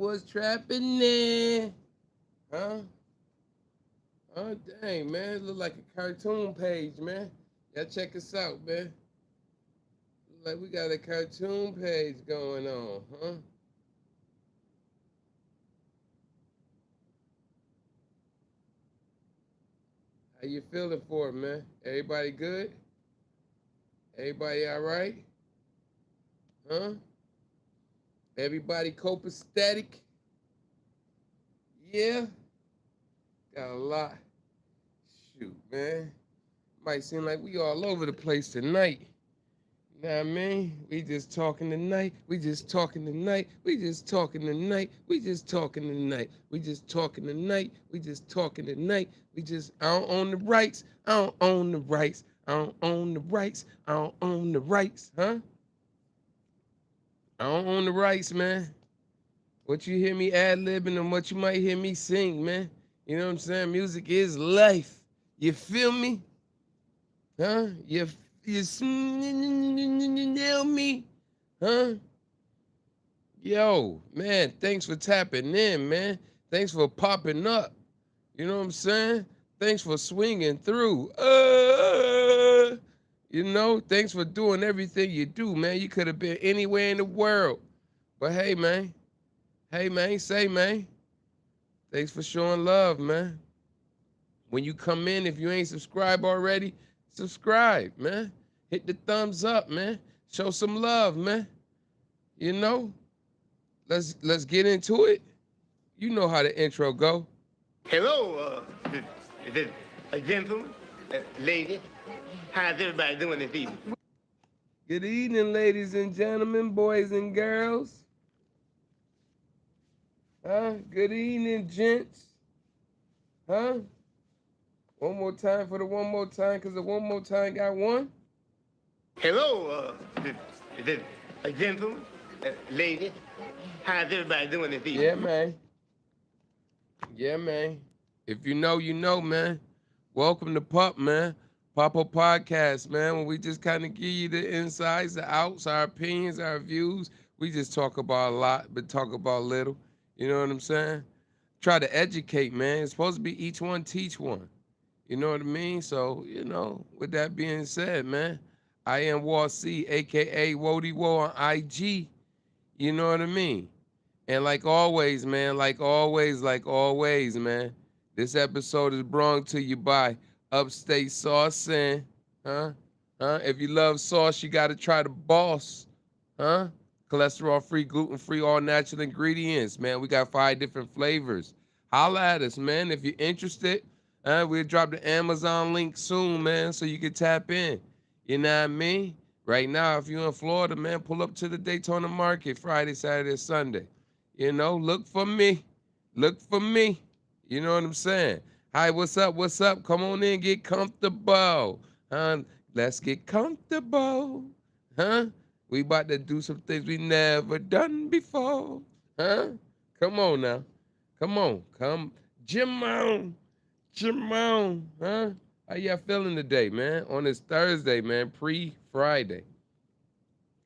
Was trapping there. Huh? Oh, dang, man. It look like a cartoon page, man. Y'all check us out, man. Look like we got a cartoon page going on, huh? How you feeling for it, man? Everybody good? Everybody all right? Huh? Everybody copacetic? Yeah? Got a lot. Shoot, man. Might seem like we all over the place tonight. You know what I mean? We just talking tonight. We just talking tonight. We just talking tonight. We just talking tonight. We just talking tonight. We just talking tonight. We just I don't own the rights. I don't own the rights. I don't own the rights. I don't own the rights. Huh? I don't own the rights, man. What you hear me ad libbing and what you might hear me sing, man. You know what I'm saying? Music is life. You feel me? Huh? You smell me? Huh? Yo, man, thanks for tapping in, man. Thanks for popping up. You know what I'm saying? Thanks for swinging through. Thanks for doing everything you do, man. You could have been anywhere in the world. But hey, man. Hey, man, say, man. Thanks for showing love, man. When you come in, if you ain't subscribed already, subscribe, man. Hit the thumbs up, man. Show some love, man. You know, let's get into it. You know how the intro go. Hello, is it a gentleman, lady? How's everybody doing this evening? Good evening, ladies and gentlemen, boys and girls. Huh? Good evening, gents. Huh? One more time for the one more time, because the one more time got one. Hello, is it a gentleman, lady? How's everybody doing this evening? Yeah, man. Yeah, man. If you know, you know, man. Welcome to P.U.P, man. Papa Podcast, man. When we just kind of give you the insides, the outs, our opinions, our views. We just talk about a lot, but talk about little. You know what I'm saying? Try to educate, man. It's supposed to be each one teach one. You know what I mean? So, with that being said, man, I am Wall C, aka Wody Wo on IG. You know what I mean? And like always, man, man, this episode is brought to you by Upstate Saucin'. Huh? If you love sauce, you gotta try the boss. Huh? Cholesterol free, gluten free, all natural ingredients, man. We got 5 different flavors. Holla at us, man. If you're interested, we'll drop the Amazon link soon, man, so you can tap in. You know what I mean? Right now, if you're in Florida, man, pull up to the Daytona Market Friday, Saturday, Sunday. Look for me. Look for me. You know what I'm saying? Hi, what's up? What's up? Come on in, get comfortable. Let's get comfortable. Huh? We about to do some things we never done before. Huh? Come on now. Come on. Come. Jim on. Jim on. Huh? How y'all feeling today, man? On this Thursday, man, pre-Friday.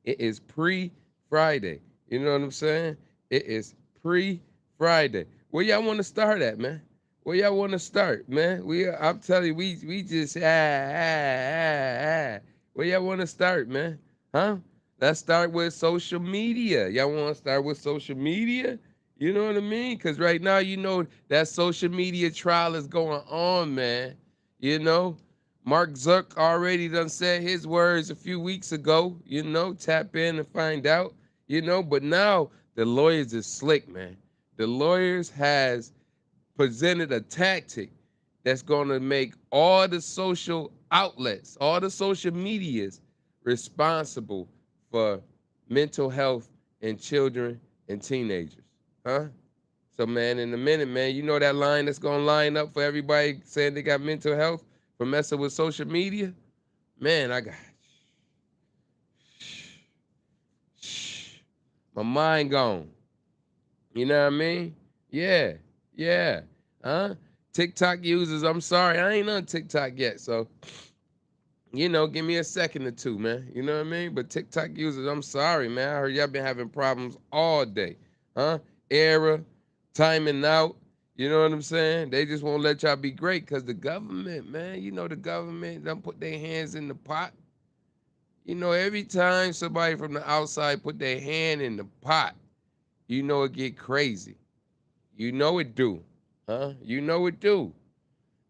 It is pre-Friday. You know what I'm saying? It is pre-Friday. Where y'all want to start at, man? Where y'all want to start, man? I'm telling you, we just Where y'all want to start, man? Huh? Let's start with social media. Y'all want to start with social media? You know what I mean? Because right now, that social media trial is going on, man. You know, Mark Zuck already done said his words a few weeks ago, tap in and find out, but now the lawyers is slick, man. The lawyers has presented a tactic that's going to make all the social outlets, all the social medias responsible for mental health in children and teenagers. Huh? So, man, in a minute, man, you know that line that's going to line up for everybody saying they got mental health for messing with social media? Man, I got my mind gone. You know what I mean? Yeah, yeah. Huh? TikTok users, I'm sorry, I ain't on TikTok yet, so give me a second or two, man. You know what I mean? But TikTok users, I'm sorry, man. I heard y'all been having problems all day. Huh? era, timing out. You know what I'm saying? They just won't let y'all be great because the government, man, you know the government don't put their hands in the pot. You know, every time somebody from the outside put their hand in the pot, you know it get crazy. You know it do. Huh? You know it do.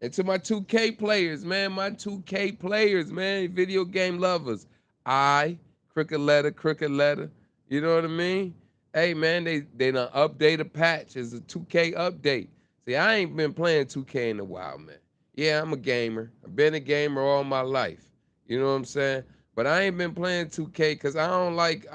And to my 2K players, man, my 2K players, man, video game lovers. I, crooked letter. You know what I mean? Hey, man, they done update a patch. It's a 2K update. See, I ain't been playing 2K in a while, man. Yeah, I'm a gamer. I've been a gamer all my life. You know what I'm saying? But I ain't been playing 2K because I don't like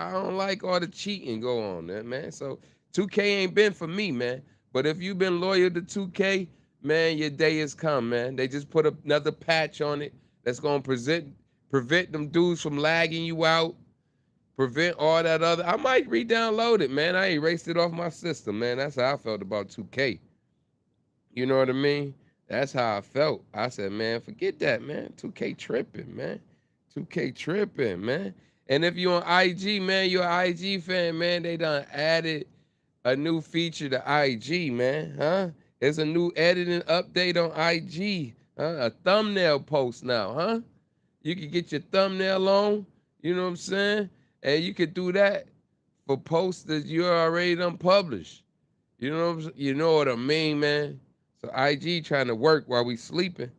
all the cheating go on there, man. So 2K ain't been for me, man. But if you've been loyal to 2K, man, your day has come, man. They just put another patch on it that's gonna prevent them dudes from lagging you out, prevent all that other. I might re-download it, man. I erased it off my system, man. That's how I felt about 2K. You know what I mean? That's how I felt. I said, man, forget that, man. 2K tripping, man. 2K tripping, man. And if you're on IG, man, you're an IG fan, man. They done added a new feature to IG, man. Huh? There's a new editing update on IG. Huh? A thumbnail post now, huh? You can get your thumbnail on, you know what I'm saying? And you could do that for posts that you already done published. You know what I mean, man? So IG trying to work while we sleeping.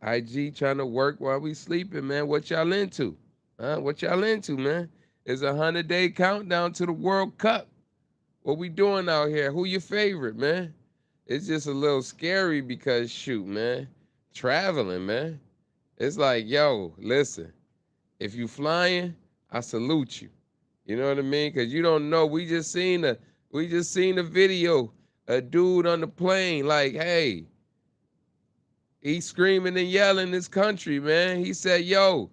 IG trying to work while we sleeping, man. What y'all into? Huh? What y'all into, man? It's a 100-day countdown to the World Cup. What we doing out here? Who your favorite, man? It's just a little scary because shoot, man. Traveling, man. It's like, yo, listen, if you flying, I salute you. You know what I mean? Cause you don't know. We just seen a video, a dude on the plane, like, hey, he's screaming and yelling this country, man. He said, yo,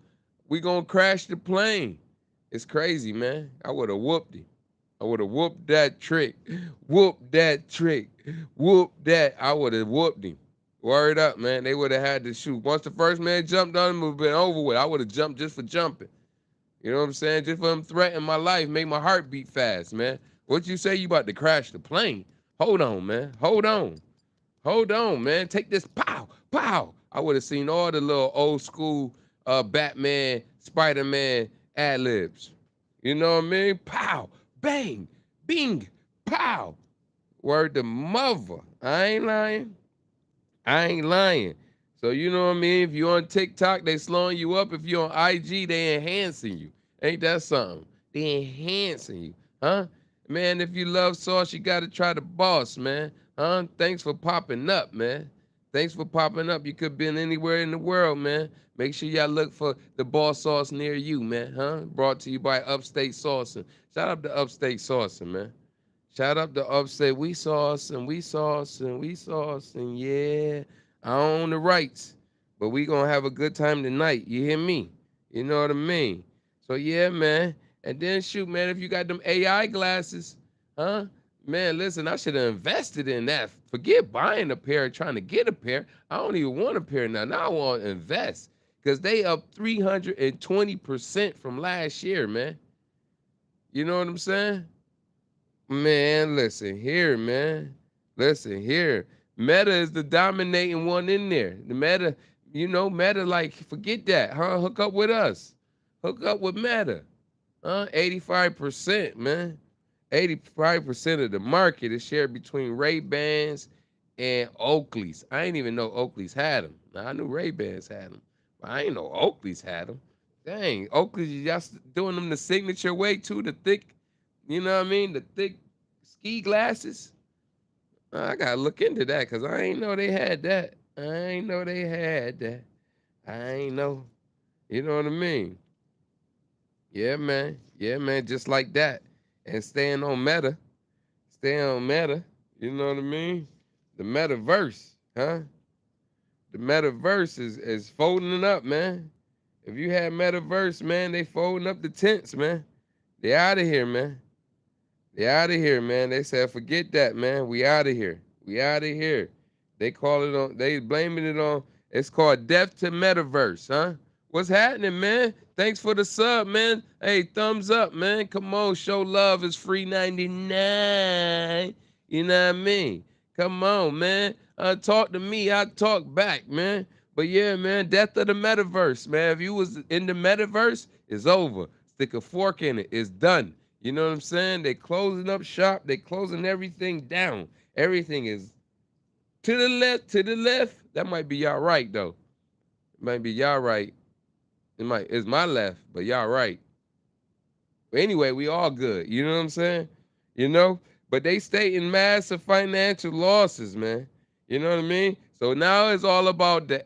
we gonna crash the plane. It's crazy, man. I would have whooped him. I would have whooped that trick. Whooped that trick. Whooped that. I would have whooped him. Word up, man. They would have had to shoot. Once the first man jumped on him, it would have been over with. I would have jumped just for jumping. You know what I'm saying? Just for him threatening my life, make my heart beat fast, man. What you say you about to crash the plane? Hold on, man. Hold on. Hold on, man. Take this. Pow, pow. I would have seen all the little old school Batman, Spider-Man ad-libs. You know what I mean? Pow, bang, bing, pow. Word to mother. I ain't lying. I ain't lying. So you know what I mean? If you're on TikTok, they slowing you up. If you're on IG, they enhancing you. Ain't that something? They enhancing you. Huh? Man, if you love sauce, you gotta try the boss, man. Huh? Thanks for popping up, man. Thanks for popping up. You could have been anywhere in the world, man. Make sure y'all look for the boss sauce near you, man. Huh? Brought to you by Upstate Saucing. Shout out to Upstate Saucing, man. Shout out to Upstate. We saucing, we saucing, we saucing. Yeah. I own the rights. But we gonna have a good time tonight. You hear me? You know what I mean? So yeah, man. And then shoot, man, if you got them AI glasses, huh? Man, listen, I should have invested in that. Forget buying a pair, trying to get a pair. I don't even want a pair now. Now I want to invest. Because they up 320% from last year, man. You know what I'm saying? Man, listen here, man. Listen here. Meta is the dominating one in there. The Meta, Meta, like, forget that, huh? Hook up with us. Hook up with Meta. 85%, man. 85% of the market is shared between Ray-Bans and Oakleys. I ain't even know Oakleys had them. Now, I knew Ray-Bans had them, but I ain't know Oakleys had them. Dang, Oakleys, y'all doing them the signature way too, the thick, you know what I mean? The thick ski glasses. I gotta look into that because I ain't know they had that. I ain't know they had that. I ain't know. You know what I mean? Yeah, man. Yeah, man. Just like that. And staying on Meta. Staying on Meta. You know what I mean? The metaverse, huh? The metaverse is folding it up, man. If you had metaverse, man, they folding up the tents, man. They out of here, man. They out of here, man. They said, forget that, man. We out of here. We out of here. They blaming it on, it's called death to metaverse, huh? What's happening, man? Thanks for the sub, man. Hey, thumbs up, man. Come on, show love is free 99. You know what I mean? Come on, man. Talk to me, I talk back, man. But yeah, man, death of the metaverse, man. If you was in the metaverse, it's over. Stick a fork in it. It's done. You know what I'm saying? They closing up shop. They closing everything down. Everything is to the left, to the left. That might be y'all right, though. It might be y'all right. It's my left, but y'all right. But anyway, we all good. You know what I'm saying? You know? But they stating massive financial losses, man. You know what I mean? So now it's all about the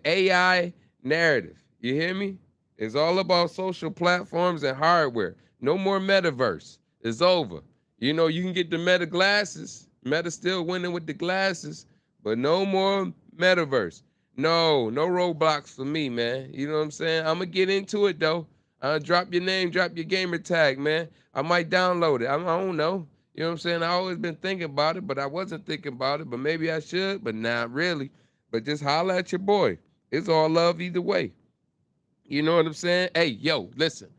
AI narrative. You hear me? It's all about social platforms and hardware. No more metaverse. It's over. You know, you can get the meta glasses. Meta still winning with the glasses, but no more metaverse. No roadblocks for me, man. You know what I'm saying? I'm gonna get into it though. Drop your name, drop your gamer tag, man. I might download it. I don't know. You know what I'm saying? I always been thinking about it, but I wasn't thinking about it. But maybe I should, but not really. But just holla at your boy. It's all love either way. You know what I'm saying? Hey, yo, listen,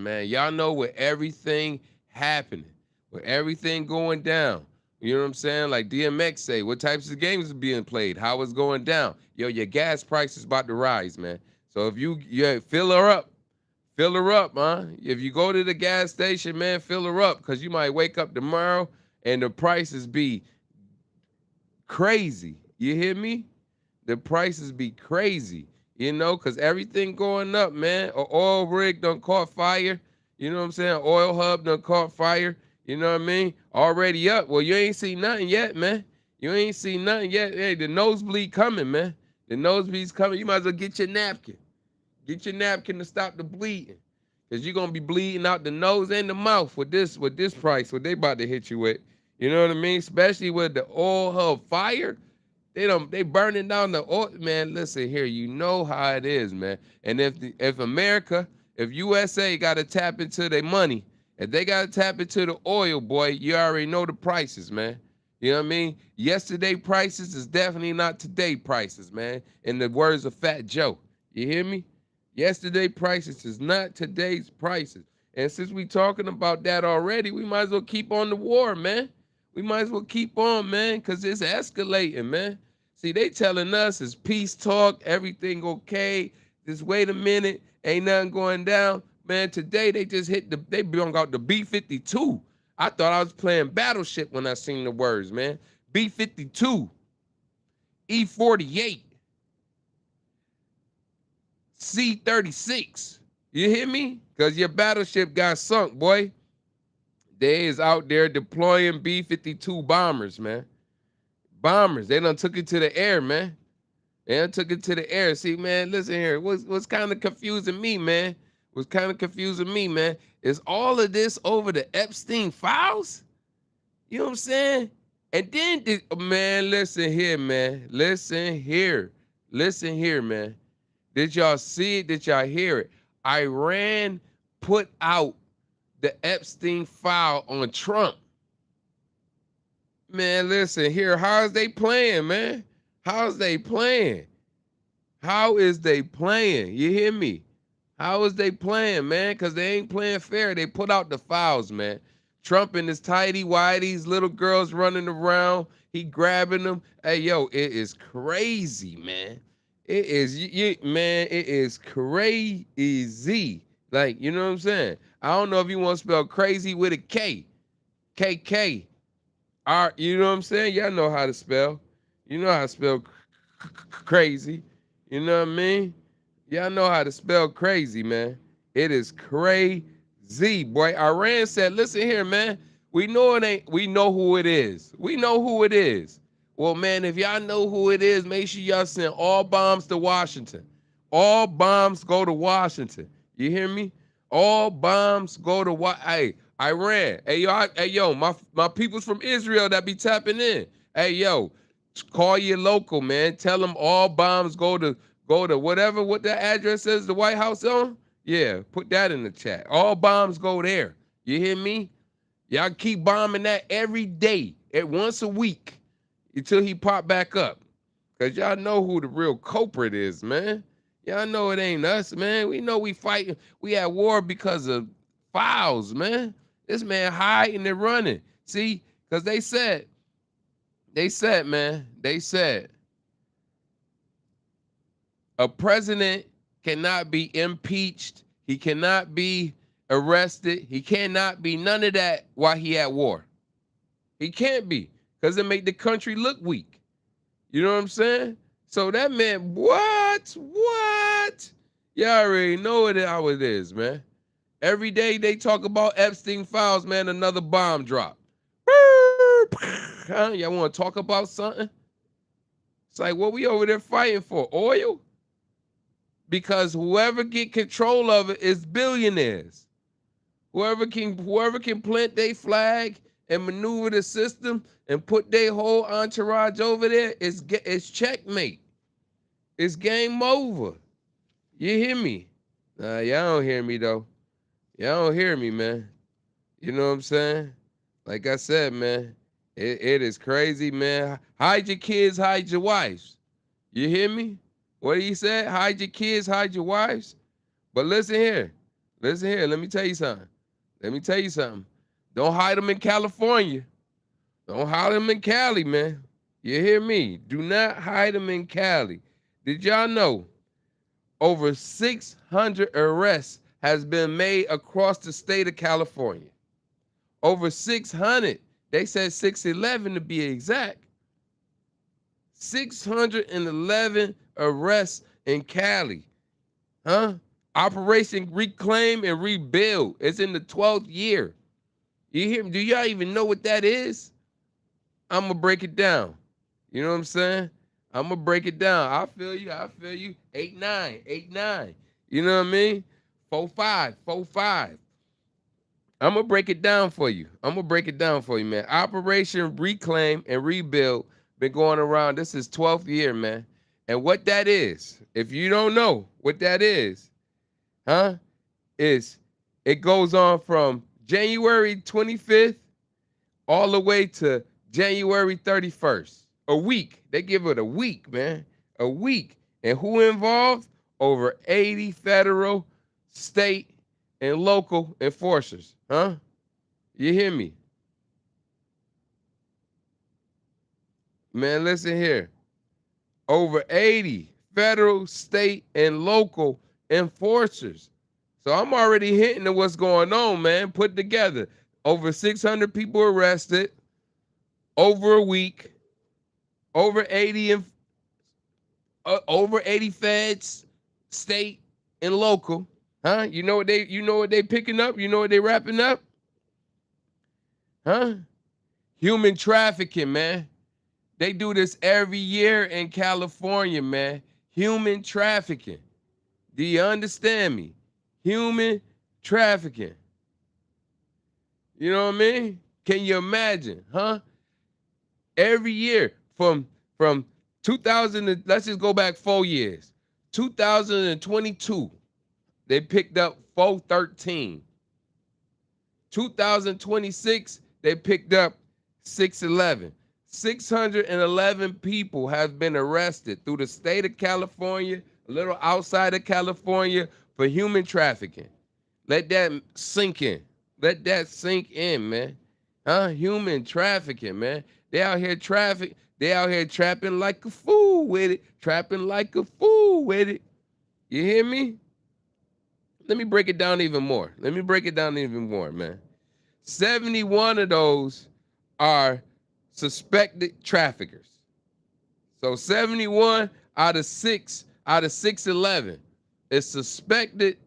man. Y'all know where everything happening, where everything going down. You know what I'm saying? Like DMX say, what types of games are being played, how it's going down. Yo, your gas price is about to rise, man. So if you fill her up, man. If you go to the gas station, man, fill her up, because you might wake up tomorrow and the prices be crazy. You hear me? The prices be crazy, you know, because everything going up, man. A oil rig done caught fire. You know what I'm saying? Oil hub done caught fire. You know what I mean? Already up. Well, you ain't seen nothing yet, man. You ain't seen nothing yet. Hey, the nosebleed coming, man. The nosebleed's coming. You might as well get your napkin. Get your napkin to stop the bleeding. Cause you're gonna be bleeding out the nose and the mouth with this price, what they about to hit you with. You know what I mean? Especially with the oil hub fire. They burning down the oil. Man, listen here, you know how it is, man. And if America, if USA gotta tap into their money, if they gotta tap into the oil, boy, you already know the prices, man. You know what I mean? Yesterday prices is definitely not today prices, man. In the words of Fat Joe. You hear me? Yesterday prices is not today's prices. And since we talking about that already, we might as well keep on the war, man. We might as well keep on, man, because it's escalating, man. See, they telling us it's peace talk, everything okay. Just wait a minute, ain't nothing going down. Man, today they just they brought out the B-52. I thought I was playing Battleship when I seen the words, man. B-52, E-48, C-36. You hear me? Because your battleship got sunk, boy. They is out there deploying B-52 bombers, man. Bombers. They done took it to the air, man. They done took it to the air. See, man, listen here. What's kind of confusing me, man? Is all of this over the Epstein files? You know what I'm saying? And then, man, listen here, man. Listen here, man. Did y'all see it? Did y'all hear it? Iran put out the Epstein file on Trump. Man, listen here. How's they playing, man? How's they playing? How is they playing? You hear me? How is they playing, man? Because they ain't playing fair. They put out the files, man. Trump and his tighty whities, little girls running around. He grabbing them. Hey, yo, it is crazy, man. It is, man, it is crazy. Like, you know what I'm saying? I don't know if you want to spell crazy with a K. KK. You know what I'm saying? Y'all know how to spell. You know how to spell crazy. You know what I mean? Y'all know how to spell crazy, man. It is crazy, boy. Iran said, listen here, man. We know it ain't, we know who it is. We know who it is. Well, man, if y'all know who it is, make sure y'all send all bombs to Washington. All bombs go to Washington. You hear me? All bombs go to Hey, Iran. Hey, yo, my peoples from Israel that be tapping in. Hey, yo, call your local, man. Tell them all bombs go to whatever, what the address is, the White House on. Yeah, put that in the chat. All bombs go there. You hear me? Y'all keep bombing that every day, once a week, until he pop back up. Because y'all know who the real culprit is, man. Y'all know it ain't us, man. We know we fighting. We at war because of fouls, man. This man hiding and running. See, because man, they said a president cannot be impeached. He cannot be arrested. He cannot be none of that while he at war. He can't be because it make the country look weak. You know what I'm saying? So that meant what? What? Y'all already know how it is, man. Every day they talk about Epstein files, man, another bomb drop. Huh? Y'all want to talk about something? It's like, what we over there fighting for? Oil? Because whoever get control of it is billionaires. Whoever can plant their flag and maneuver the system and put their whole entourage over there, it's checkmate. It's game over. You hear me? Nah, y'all don't hear me though. Y'all don't hear me, man. You know what I'm saying? Like I said, man, it is crazy, man. Hide your kids, hide your wives. You hear me? What he said? Hide your kids, hide your wives. But listen here. Listen here. Let me tell you something. Let me tell you something. Don't hide them in California. Don't hide them in Cali, man. You hear me? Do not hide them in Cali. Did y'all know over 600 arrests has been made across the state of California? Over 600. They said 611 to be exact. 611 arrests in Cali. Huh? Operation Reclaim and Rebuild. It's in the 12th year. You hear me? Do y'all even know what that is? I'm going to break it down. You know what I'm saying? I'm going to break it down. I feel you. 8-9, 8-9. You know what I mean? 4-5, 4-5. I'm going to break it down for you. Man. Operation Reclaim and Rebuild been going around. This is 12th year, man. And what that is, if you don't know what that is, is it goes on from January 25th all the way to January 31st. A week. They give it a week, man. A week. And who involved? Over 80 federal, state, and local enforcers. You hear me? Man, listen here. Over 80 federal, state, and local enforcers. So I'm already hinting at what's going on, man. Put together. Over 600 people arrested. Over a week. Over 80 feds, state, and local. You know what they picking up? You know what they wrapping up? Human trafficking, man. They do this every year in California, man. Human trafficking. Do you understand me? Human trafficking. You know what I mean? Can you imagine, Every year from 2000, let's just go back 4 years. 2022, they picked up 413. 2026, they picked up 611. 611 people have been arrested through the state of California, a little outside of California, for human trafficking. Let that sink in. Let that sink in, man. Human trafficking, man. They out here trapping like a fool with it. Trapping like a fool with it. You hear me? Let me break it down even more. Man. 71 of those are suspected traffickers. So 71 out of 611 is suspected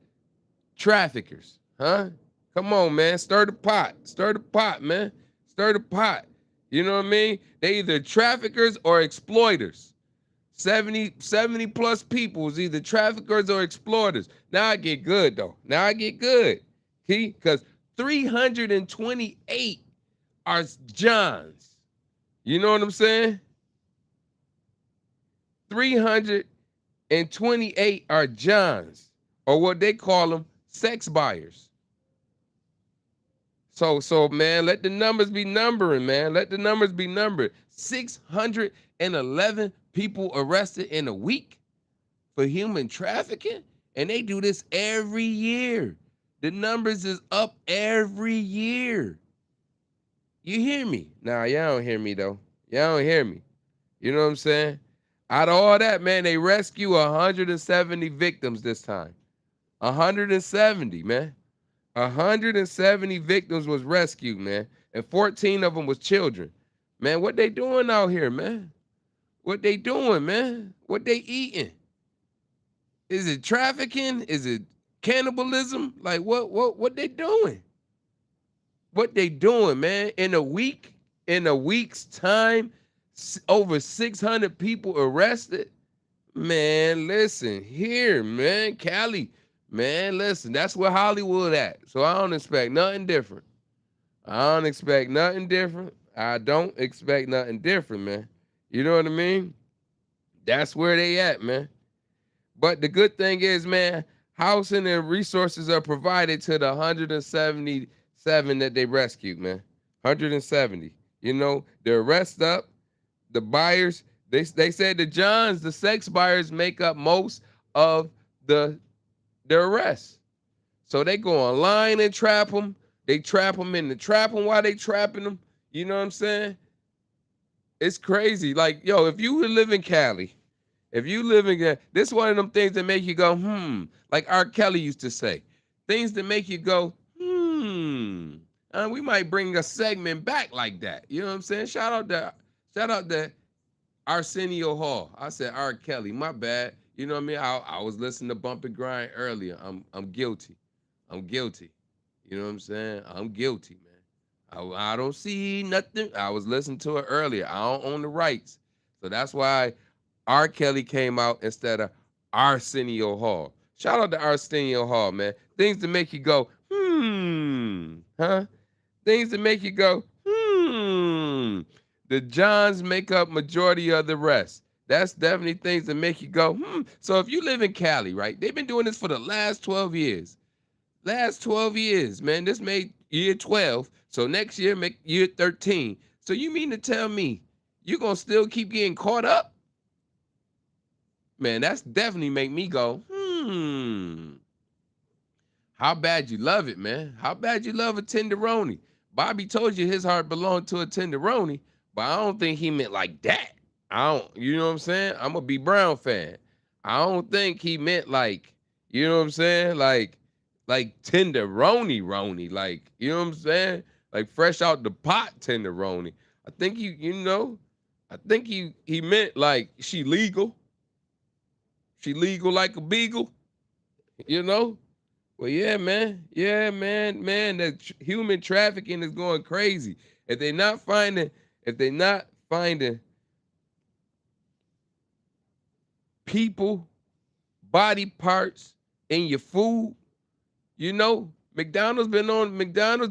traffickers. Come on, man. Stir the pot, man. Stir the pot. You know what I mean? They either traffickers or exploiters. 70 plus people is either traffickers or exploiters. Now I get good, though. See? Because 328 are Johns. You know what I'm saying? 328 are Johns, or what they call them, sex buyers. So man, let the numbers be numbering, man. 611 people arrested in a week. for human trafficking, and they do this every year. The numbers is up every year. You hear me? Nah, y'all don't hear me though. Y'all don't hear me. You know what I'm saying? Out of all that, man, they rescue 170 victims this time. 170, man. 170 victims was rescued, man. And 14 of them was children. Man, what they doing out here, man? What they doing, man? What they eating? Is it trafficking? Is it cannibalism? Like what they doing? What they doing, man? In a week's time, over 600 people arrested. Man, listen here, man. Cali, man, listen. That's where Hollywood at. So I don't expect nothing different. I don't expect nothing different. I don't expect nothing different, man. You know what I mean? That's where they at, man. But the good thing is, man, housing and resources are provided to the 177 that they rescued, man. 170. You know, they're rest up. The buyers, they said the Johns, the sex buyers, make up most of the arrests. So they go online and trap them. They trap them in the trap them while they trapping them. You know what I'm saying? It's crazy. Like, yo, if you live in Cali, if you live in, this is one of them things that make you go, like R. Kelly used to say, things that make you go, we might bring a segment back like that. You know what I'm saying? Shout out to Arsenio Hall. I said R. Kelly, my bad. You know what I mean? I was listening to Bump and Grind earlier. I'm guilty. I'm guilty. You know what I'm saying? I'm guilty, man. I don't see nothing. I was listening to it earlier. I don't own the rights. So that's why R. Kelly came out instead of Arsenio Hall. Shout out to Arsenio Hall, man. Things to make you go, huh? Things to make you go, The Johns make up majority of the rest. That's definitely things that make you go, So if you live in Cali, right? They've been doing this for the last 12 years. Last 12 years, man. This made year 12. So next year make year 13. So you mean to tell me you're going to still keep getting caught up? Man, that's definitely make me go, How bad you love it, man? How bad you love a tenderoni? Bobby told you his heart belonged to a tenderoni, but I don't think he meant like that. You know what I'm saying? I'm a B Brown fan. I don't think he meant like, you know what I'm saying? Like tenderoni roni, like, you know what I'm saying? Like fresh out the pot tenderoni. I think I think he meant like she legal. She legal like a beagle, you know? Well, yeah, man. Yeah, man. The human trafficking is going crazy. If they not finding people, body parts in your food, McDonald's,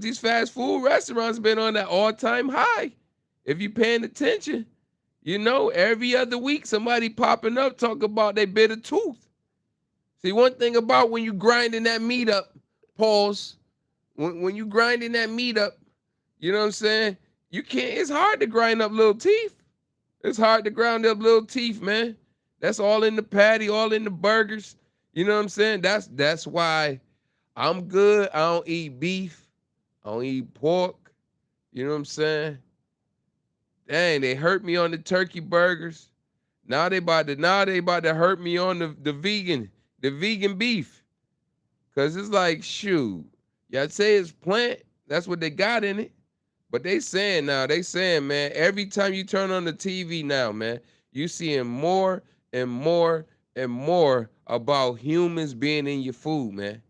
these fast food restaurants been on that all-time high. If you paying attention, every other week somebody popping up talking about they bit a tooth. See, one thing about when you grinding that meat up, pause, when you grinding that meat up, you know what I'm saying? It's hard to grind up little teeth. It's hard to grind up little teeth, man. That's all in the patty, all in the burgers. You know what I'm saying? That's why I'm good. I don't eat beef. I don't eat pork. You know what I'm saying? Dang, they hurt me on the turkey burgers. Now they about to hurt me on the vegan beef. Cause it's like, shoot, y'all say it's plant, that's what they got in it. But they saying, man, every time you turn on the TV now, man, you seeing more and more and more about humans being in your food, man.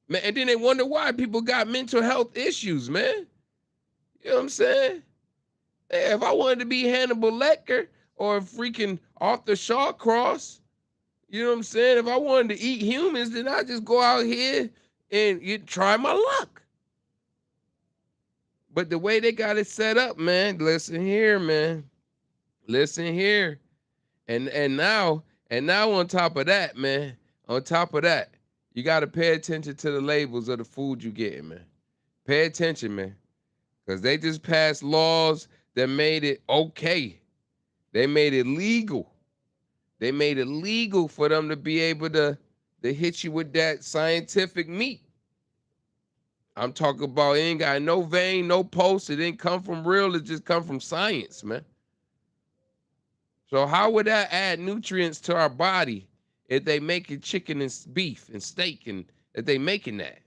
Man, and then they wonder why people got mental health issues, man. You know what I'm saying? Hey, if I wanted to be Hannibal Lecter or freaking Arthur Shawcross, you know what I'm saying? If I wanted to eat humans, then I just go out here and try my luck. But the way they got it set up, man, listen here, man. Listen here. And now on top of that, man, you got to pay attention to the labels of the food you getting, man. Pay attention, man. Because they just passed laws that made it okay. They made it legal They made it legal for them to be able to hit you with that scientific meat. I'm talking about it ain't got no vein, no pulse. It didn't come from real. It just come from science, man. So how would that add nutrients to our body if they making chicken and beef and steak and if they making that?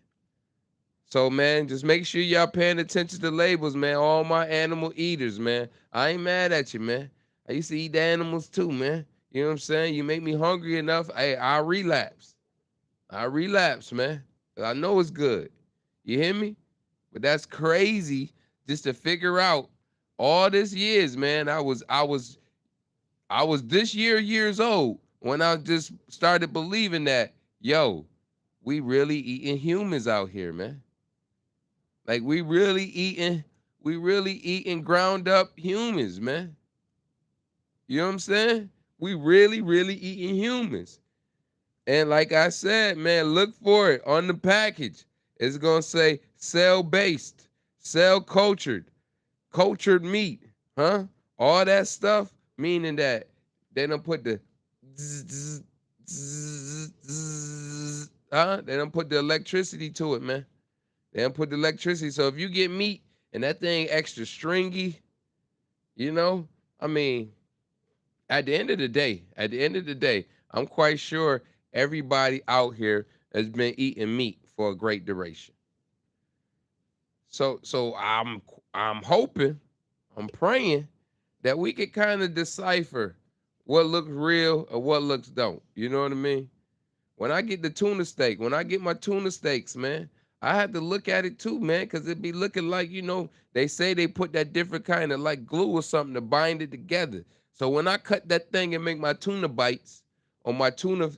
So man, just make sure y'all paying attention to labels, man. All my animal eaters, man. I ain't mad at you, man. I used to eat the animals too, man. You know what I'm saying? You make me hungry enough, hey, I relapse. I relapse, man. I know it's good. You hear me? But that's crazy just to figure out all this years, man. I was this years old when I just started believing that, yo, we really eating humans out here, man. Like we really eating ground up humans, man. You know what I'm saying? We really, really eating humans. And like I said, man, look for it on the package. It's gonna say cell-based, cell cultured, cultured meat, huh? All that stuff, meaning that they don't put the zzz, zzz, zzz, huh? They don't put the electricity to it, man. They don't put the electricity. So if you get meat and that thing extra stringy, you know, I mean, at the end of the day, I'm quite sure everybody out here has been eating meat for a great duration. So I'm hoping, I'm praying that we could kind of decipher what looks real or what looks don't. You know what I mean? When I get the tuna steak, when I get my tuna steaks, man, I have to look at it too, man, because it be looking like, they say they put that different kind of like glue or something to bind it together. So when I cut that thing and make my tuna bites or my tuna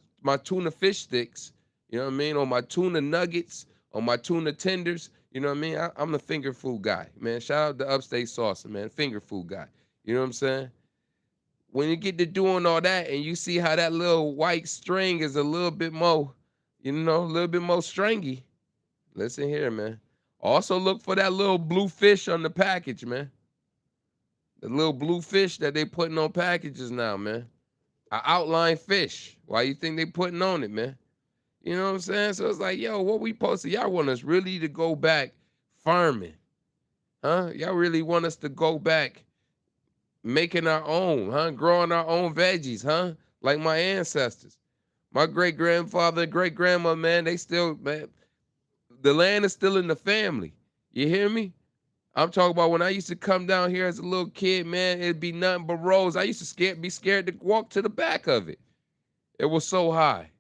fish sticks, you know what I mean, or my tuna nuggets or my tuna tenders, you know what I mean? I'm the finger food guy, man. Shout out to Upstate Sauce, man, finger food guy. You know what I'm saying? When you get to doing all that and you see how that little white string is a little bit more, a little bit more stringy, listen here, man. Also look for that little blue fish on the package, man. The little blue fish that they putting on packages now, man. A outline fish. Why you think they putting on it, man? You know what I'm saying? So it's like, yo, what we posted? Y'all want us really to go back farming, huh? Y'all really want us to go back making our own, huh? Growing our own veggies, huh? Like my ancestors. My great grandfather and great grandma, man, they still, man, the land is still in the family. You hear me? I'm talking about when I used to come down here as a little kid, man, it'd be nothing but roads. I used to be scared to walk to the back of it. It was so high.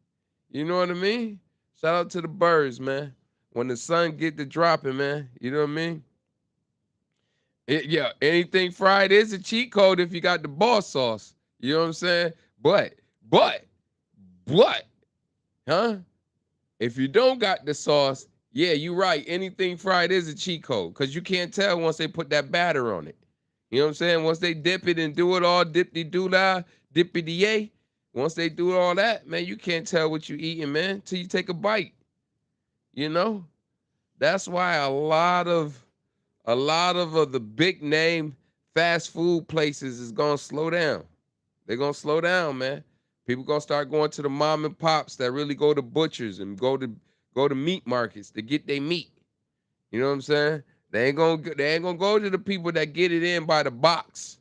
You know what I mean? Shout out to the birds, man. When the sun get to dropping, man, you know what I mean? Yeah, anything fried is a cheat code if you got the boss sauce. You know what I'm saying? But, but, but, huh? If you don't got the sauce, yeah, you right. Anything fried is a cheat code because you can't tell once they put that batter on it. You know what I'm saying? Once they dip it and do it all, dip-de-doo-dah, dippy-de-yay, once they do all that, man, you can't tell what you eating, man, till you take a bite. You know? That's why a lot of the big name fast food places is gonna slow down. They're gonna slow down, man. People gonna start going to the mom and pops that really go to butchers and go to meat markets to get their meat. You know what I'm saying? They ain't gonna go to the people that get it in by the box.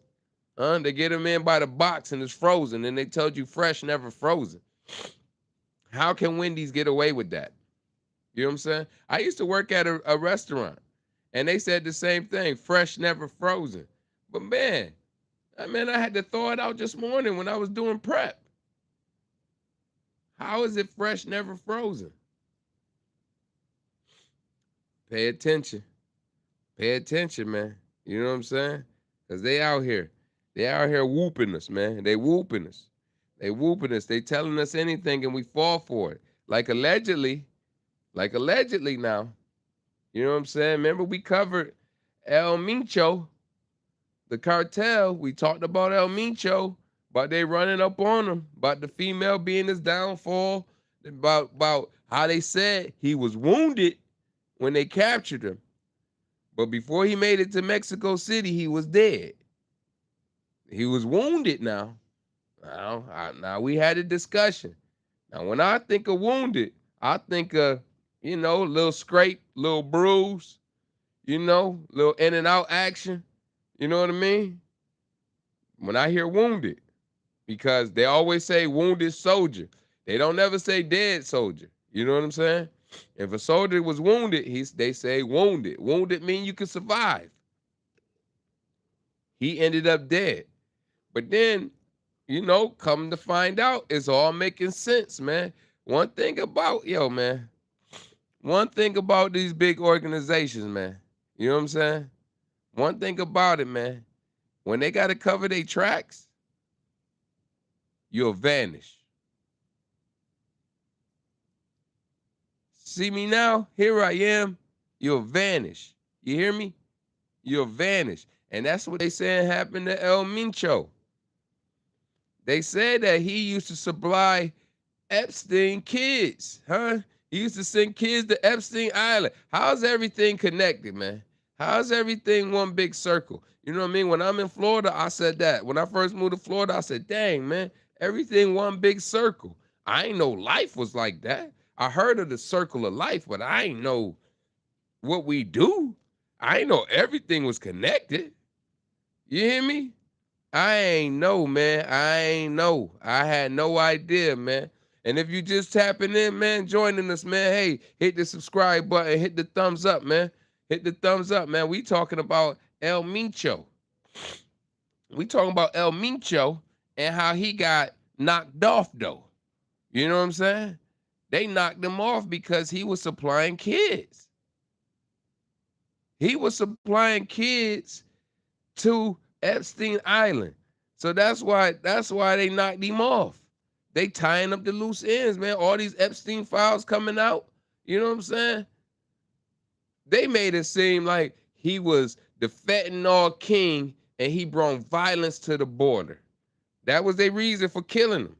They get them in by the box and it's frozen, and they told you fresh, never frozen. How can Wendy's get away with that? You know what I'm saying? I used to work at a restaurant, and they said the same thing: fresh, never frozen. But man, I had to throw it out this morning when I was doing prep. How is it fresh, never frozen? Pay attention. Pay attention, man. You know what I'm saying? Because they out here. They out here whooping us, man. They whooping us. They whooping us. They telling us anything and we fall for it. Like allegedly now. You know what I'm saying? Remember we covered El Mincho, the cartel. We talked about El Mincho, about they running up on him, about the female being his downfall, about how they said he was wounded when they captured him. But before he made it to Mexico City, he was dead. He was wounded now. Now we had a discussion. Now, when I think of wounded, I think of, little scrape, little bruise, little in and out action. You know what I mean? When I hear wounded, because they always say wounded soldier. They don't never say dead soldier. You know what I'm saying? If a soldier was wounded, they say wounded. Wounded mean you can survive. He ended up dead. But then, come to find out, it's all making sense, man. One thing about, man, one thing about these big organizations, man, you know what I'm saying? One thing about it, man, when they got to cover their tracks, you'll vanish. See me now? Here I am. You'll vanish. You hear me? You'll vanish. And that's what they saying happened to El Mincho. They said that he used to supply Epstein kids, huh? He used to send kids to Epstein Island. How's everything connected, man? How's everything one big circle? You know what I mean? When I'm in Florida, I said that. When I first moved to Florida, I said, dang, man, everything one big circle. I ain't know life was like that. I heard of the circle of life, but I ain't know what we do. I ain't know everything was connected. You hear me? I ain't know, man. I ain't know. I had no idea, man. And if you just tapping in, man, joining us, man, hey, hit the subscribe button, hit the thumbs up, man. Hit the thumbs up, man. We talking about El Mincho. We talking about El Mincho and how he got knocked off, though. You know what I'm saying? They knocked him off because he was supplying kids. He was supplying kids to Epstein Island. So that's why they knocked him off. They tying up the loose ends, man. All these Epstein files coming out. You know what I'm saying? They made it seem like he was the fentanyl king and he brought violence to the border. That was their reason for killing him.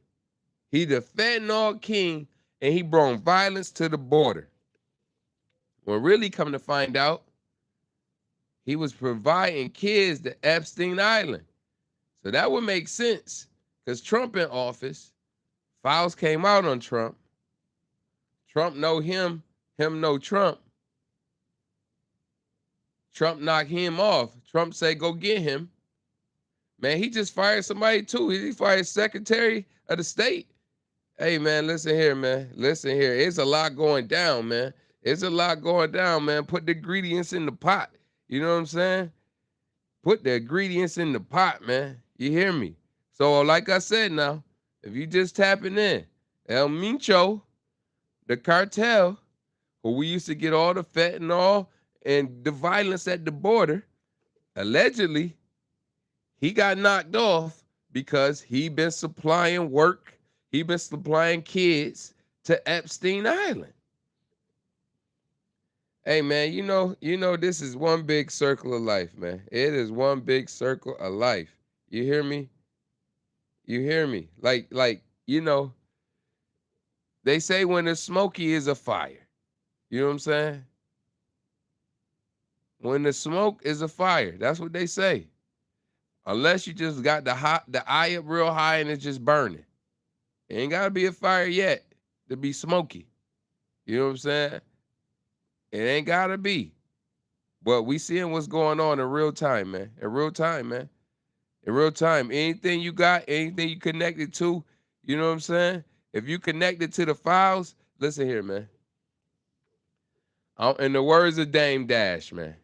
He the fentanyl king and he brought violence to the border. Well, really come to find out, he was providing kids to Epstein Island. So that would make sense because Trump in office, files came out on Trump. Trump know him, him know Trump. Trump knocked him off. Trump say, go get him. Man, he just fired somebody too. He fired Secretary of the State. Hey, man, listen here, man. Listen here. It's a lot going down, man. It's a lot going down, man. Put the ingredients in the pot. You know what I'm saying? Put the ingredients in the pot, man. You hear me? So like I said now, if you just tapping in, El Mincho, the cartel, who we used to get all the fentanyl and the violence at the border, allegedly, he got knocked off because he been supplying work, he been supplying kids to Epstein Island. Hey man, this is one big circle of life, man. It is one big circle of life. You hear me? You hear me? Like, they say when the smoky is a fire. You know what I'm saying? When the smoke is a fire, that's what they say. Unless you just got the eye up real high and it's just burning. It ain't gotta be a fire yet to be smoky. You know what I'm saying? It ain't gotta be. But we seeing what's going on in real time, man. In real time, man. In real time. Anything you got, anything you connected to, you know what I'm saying? If you connected to the files, listen here, man. In the words of Dame Dash, man.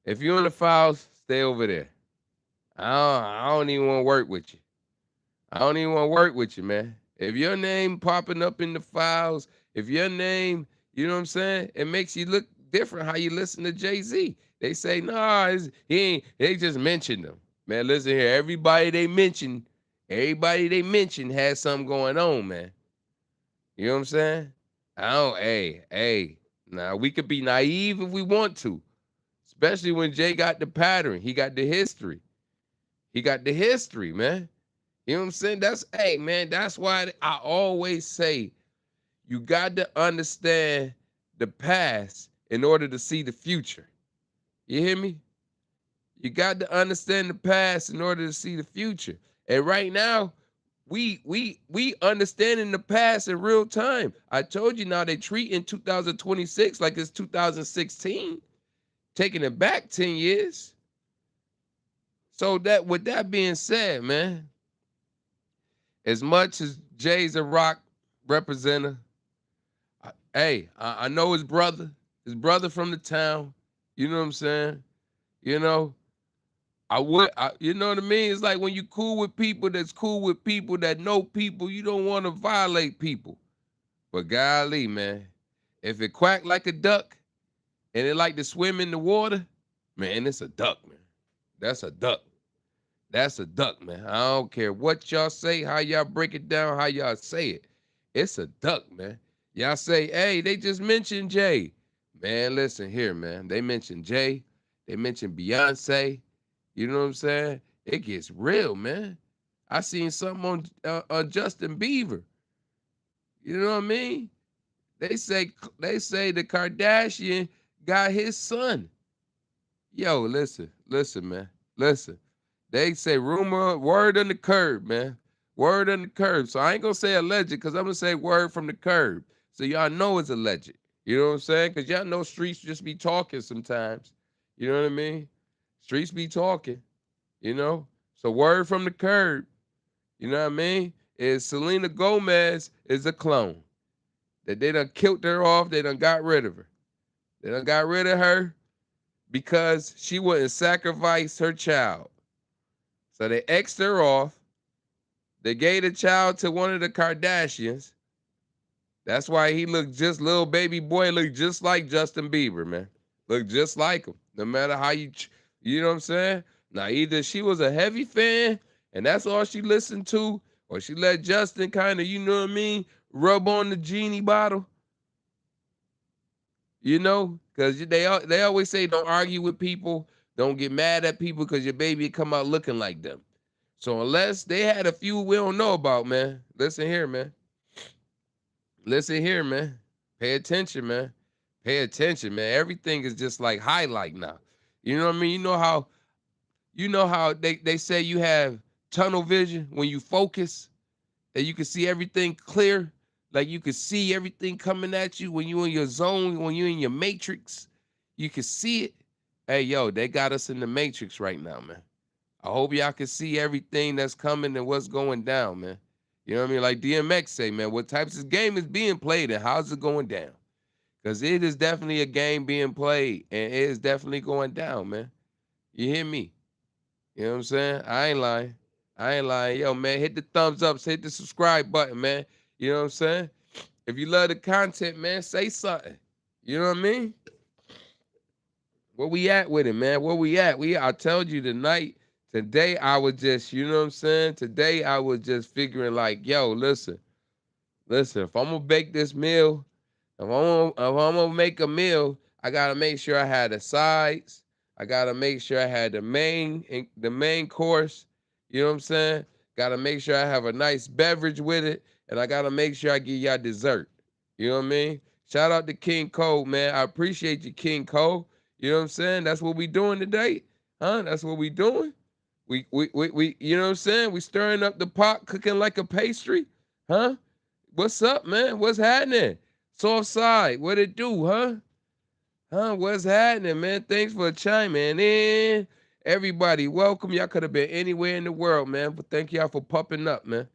If you're in the files, stay over there. I don't even want to work with you. I don't even want to work with you, man. If your name popping up in the files, if your name, you know what I'm saying, it makes you look different how you listen to Jay-Z. They say, nah, they just mentioned him. Man, listen here, everybody they mentioned has something going on, man. You know what I'm saying? Now we could be naive if we want to, especially when Jay got the pattern. He got the history. He got the history, man. You know what I'm saying? That's why I always say you got to understand the past in order to see the future. You hear me? You got to understand the past in order to see the future. And right now, we understanding the past in real time. I told you now they treat in 2026 like it's 2016, taking it back 10 years. So that with that being said, man, as much as Jay's a rock representative, I know his brother from the town. You know what I'm saying? You know, you know what I mean? It's like when you cool with people that's cool with people that know people, you don't want to violate people. But golly, man, if it quack like a duck and it like to swim in the water, man, it's a duck, man. That's a duck. That's a duck, man. I don't care what y'all say, how y'all break it down, how y'all say it. It's a duck, man. Y'all say, hey, they just mentioned Jay. Man, listen here, man. They mentioned Jay. They mentioned Beyonce. You know what I'm saying? It gets real, man. I seen something on Justin Bieber. You know what I mean? They say the Kardashian got his son. Yo, listen, man. Listen. They say rumor, word on the curb, man. Word on the curb. So I ain't gonna say alleged because I'm gonna say word from the curb. So y'all know it's alleged. You know what I'm saying? Because y'all know streets just be talking sometimes. You know what I mean? Streets be talking, you know? So word from the curb, you know what I mean? Is Selena Gomez is a clone. That they done killed her off, they done got rid of her. They done got rid of her because she wouldn't sacrifice her child. So they X'd her off. They gave the child to one of the Kardashians. That's why he looked just, little baby boy looked just like Justin Bieber, man. Looked just like him. No matter how you know what I'm saying? Now, either she was a heavy fan and that's all she listened to, or she let Justin kind of, you know what I mean, rub on the genie bottle. You know, because they always say don't argue with people, don't get mad at people because your baby come out looking like them. So unless they had a few we don't know about, man, listen here, man. Listen here, man. Pay attention, man. Pay attention, man. Everything is just like highlight now. You know what I mean? You know how they say you have tunnel vision when you focus, that you can see everything clear. Like you can see everything coming at you when you in your zone, when you in your matrix. You can see it. Hey, yo, they got us in the matrix right now, man. I hope y'all can see everything that's coming and what's going down, man. You know what I mean? Like DMX say, man, what types of game is being played and how's it going down? Because it is definitely a game being played and it is definitely going down, man. You hear me? You know what I'm saying? I ain't lying. I ain't lying. Yo, man, hit the thumbs up, hit the subscribe button, man. You know what I'm saying? If you love the content, man, say something. You know what I mean? Where we at with it, man? Where we at? I told you today I was just, you know what I'm saying? Today I was just figuring like, yo, listen, if I'm gonna bake this meal, if I'm gonna make a meal, I gotta make sure I had the sides. I gotta make sure I had the main course. You know what I'm saying? Gotta make sure I have a nice beverage with it, and I gotta make sure I give y'all dessert. You know what I mean? Shout out to King Cole, man. I appreciate you, King Cole. You know what I'm saying? That's what we doing today, huh? That's what we doing. We you know what I'm saying? We stirring up the pot, cooking like a pastry, huh? What's up, man? What's happening? Soft side, what it do, huh? Huh? What's happening, man? Thanks for chiming in. Everybody, welcome. Y'all could have been anywhere in the world, man. But thank y'all for popping up, man.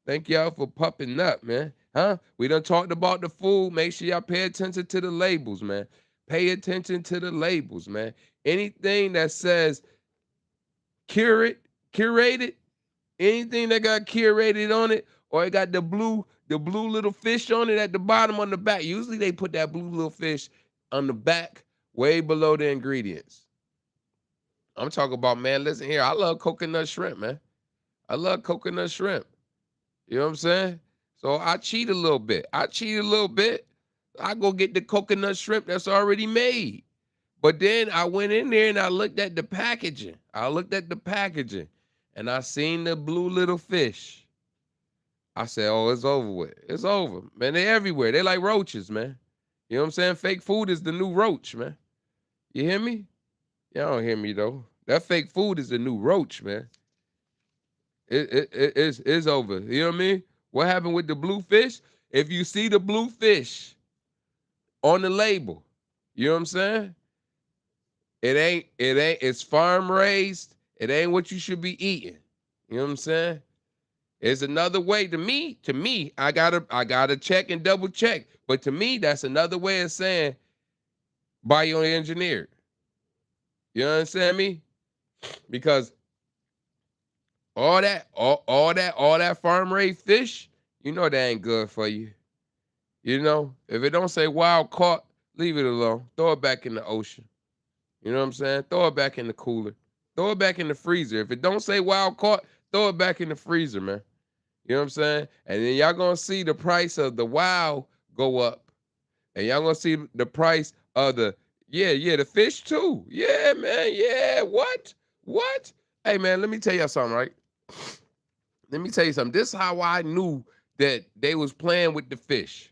Thank y'all for popping up, man. Huh? We done talked about the food. Make sure y'all pay attention to the labels, man. Pay attention to the labels, man. Anything that says curated, anything that got curated on it, or it got the blue little fish on it at the bottom on the back. Usually they put that blue little fish on the back, way below the ingredients. I'm talking about, man, listen here. I love coconut shrimp, man. I love coconut shrimp. You know what I'm saying? So I cheat a little bit. I go get the coconut shrimp that's already made. But then I went in there and I looked at the packaging. And I seen the blue little fish. I said, oh, it's over with. It's over. Man, they everywhere. They like roaches, man. You know what I'm saying? Fake food is the new roach, man. You hear me? Y'all don't hear me, though. That fake food is the new roach, man. It's over. You know what I mean? What happened with the blue fish? If you see the blue fish on the label, you know what I'm saying? It's farm raised. It ain't what you should be eating. You know what I'm saying? It's another way to me, I gotta check and double check. But to me, that's another way of saying bioengineered. You understand me? Because all that farm raised fish, you know that ain't good for you. You know, if it don't say wild caught, leave it alone. Throw it back in the ocean. You know what I'm saying? Throw it back in the cooler. Throw it back in the freezer. If it don't say wild caught, throw it back in the freezer, man. You know what I'm saying? And then y'all gonna see the price of the wild go up. And y'all gonna see the price of the fish too. Yeah, man. Yeah. What? What? Hey man, let me tell y'all something, right? Let me tell you something. This is how I knew that they was playing with the fish.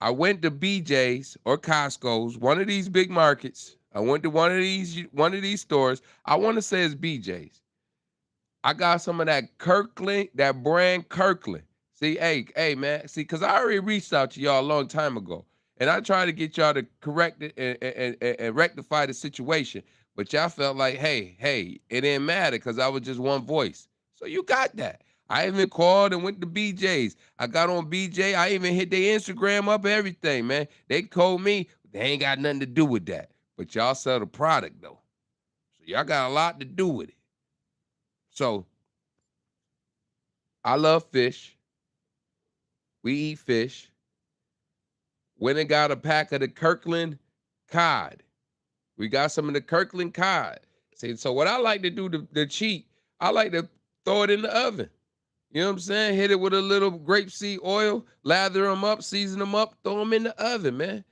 I went to BJ's or Costco's, one of these big markets. I went to one of these stores. I want to say it's BJ's. I got some of that Kirkland, that brand Kirkland. See, hey, man. See, because I already reached out to y'all a long time ago. And I tried to get y'all to correct it and rectify the situation. But y'all felt like, hey, it didn't matter because I was just one voice. So you got that. I even called and went to BJ's. I got on BJ. I even hit their Instagram up, everything, man. They told me they ain't got nothing to do with that. But y'all sell the product, though. So y'all got a lot to do with it. So I love fish. We eat fish. Went and got a pack of the Kirkland cod. We got some of the Kirkland cod. See, so what I like to do to cheat, I like to throw it in the oven. You know what I'm saying? Hit it with a little grapeseed oil, lather them up, season them up, throw them in the oven, man.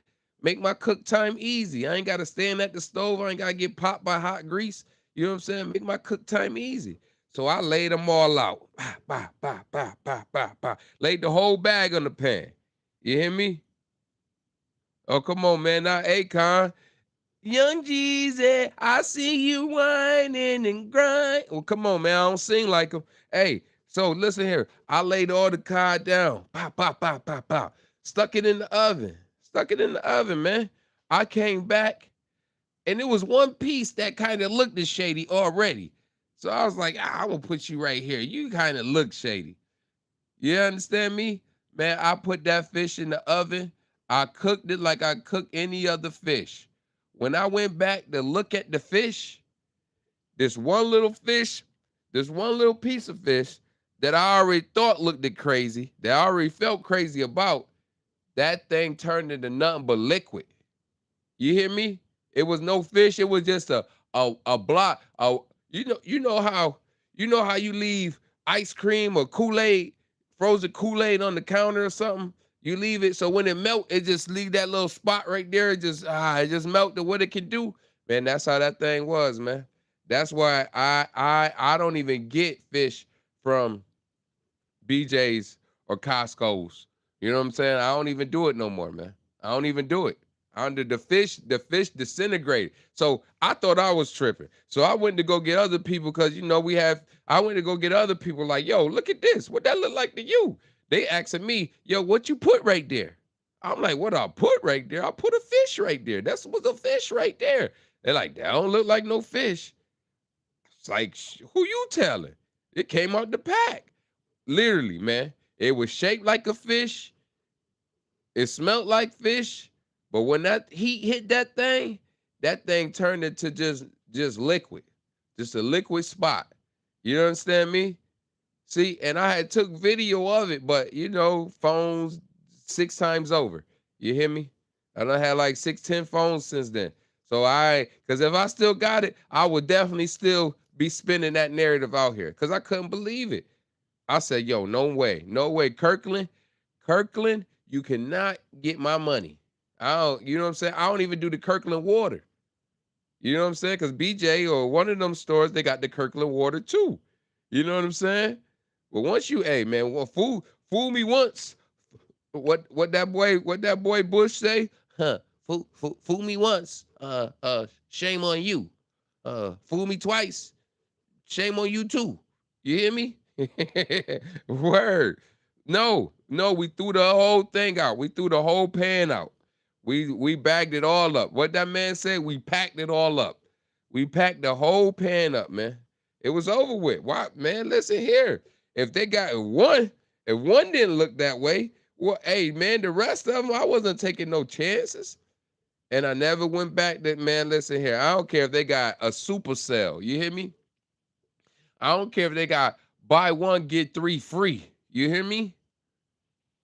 Make my cook time easy. I ain't got to stand at the stove. I ain't got to get popped by hot grease. You know what I'm saying? Make my cook time easy. So I laid them all out. Bah, bah, bah, bah, bah, bah, bah. Laid the whole bag on the pan. You hear me? Oh, come on, man. Now, Akon. Young Jeezy, I see you whining and grind. Well, come on, man. I don't sing like him. Hey, so listen here. I laid all the cod down. Pop, pop, pop, pop, pop. Stuck it in the oven. Stuck it in the oven, man. I came back, and it was one piece that kind of looked shady already. So I was like, I'm gonna put you right here. You kind of look shady. You understand me? Man, I put that fish in the oven. I cooked it like I cook any other fish. When I went back to look at the fish, this one little fish, this one little piece of fish that I already thought looked crazy, that I already felt crazy about, that thing turned into nothing but liquid. You hear me? It was no fish. It was just a block. You know how you leave ice cream or Kool-Aid, frozen Kool-Aid on the counter or something. You leave it so when it melt, it just leave that little spot right there. It just melt to what it can do. Man, that's how that thing was, man. That's why I don't even get fish from BJ's or Costco's. You know what I'm saying? I don't even do it no more, man. I don't even do it. Under the fish disintegrated. So I thought I was tripping. So I went to go get other people because I went to go get other people like, yo, look at this. What that look like to you? They asking me, yo, what you put right there? I'm like, what I put right there? I put a fish right there. That's was a fish right there. They're like, that don't look like no fish. It's like, who you telling? It came out the pack. Literally, man. It was shaped like a fish. It smelled like fish. But when that heat hit that thing turned into just liquid. Just a liquid spot. You understand me? See, and I had took video of it, but phones 6 times over. You hear me? I done had like 6, 10 phones since then. So because if I still got it, I would definitely still be spinning that narrative out here. Because I couldn't believe it. I said, yo, no way. No way. Kirkland, you cannot get my money. You know what I'm saying? I don't even do the Kirkland water. You know what I'm saying? Because BJ or one of them stores, they got the Kirkland water too. You know what I'm saying? But once hey man, well, fool me once. What that boy Bush say? Fool me once. Shame on you. Fool me twice. Shame on you too. You hear me? Word. No, no, we threw the whole thing out. We threw the whole pan out. We bagged it all up. What that man said, we packed it all up. We packed the whole pan up, man. It was over with. Why, man? Listen here. If they got one, if one didn't look that way, well, hey, man, the rest of them, I wasn't taking no chances. And I never went back to, man, listen here. I don't care if they got a super sale. You hear me? I don't care if they got buy one, get three free. You hear me?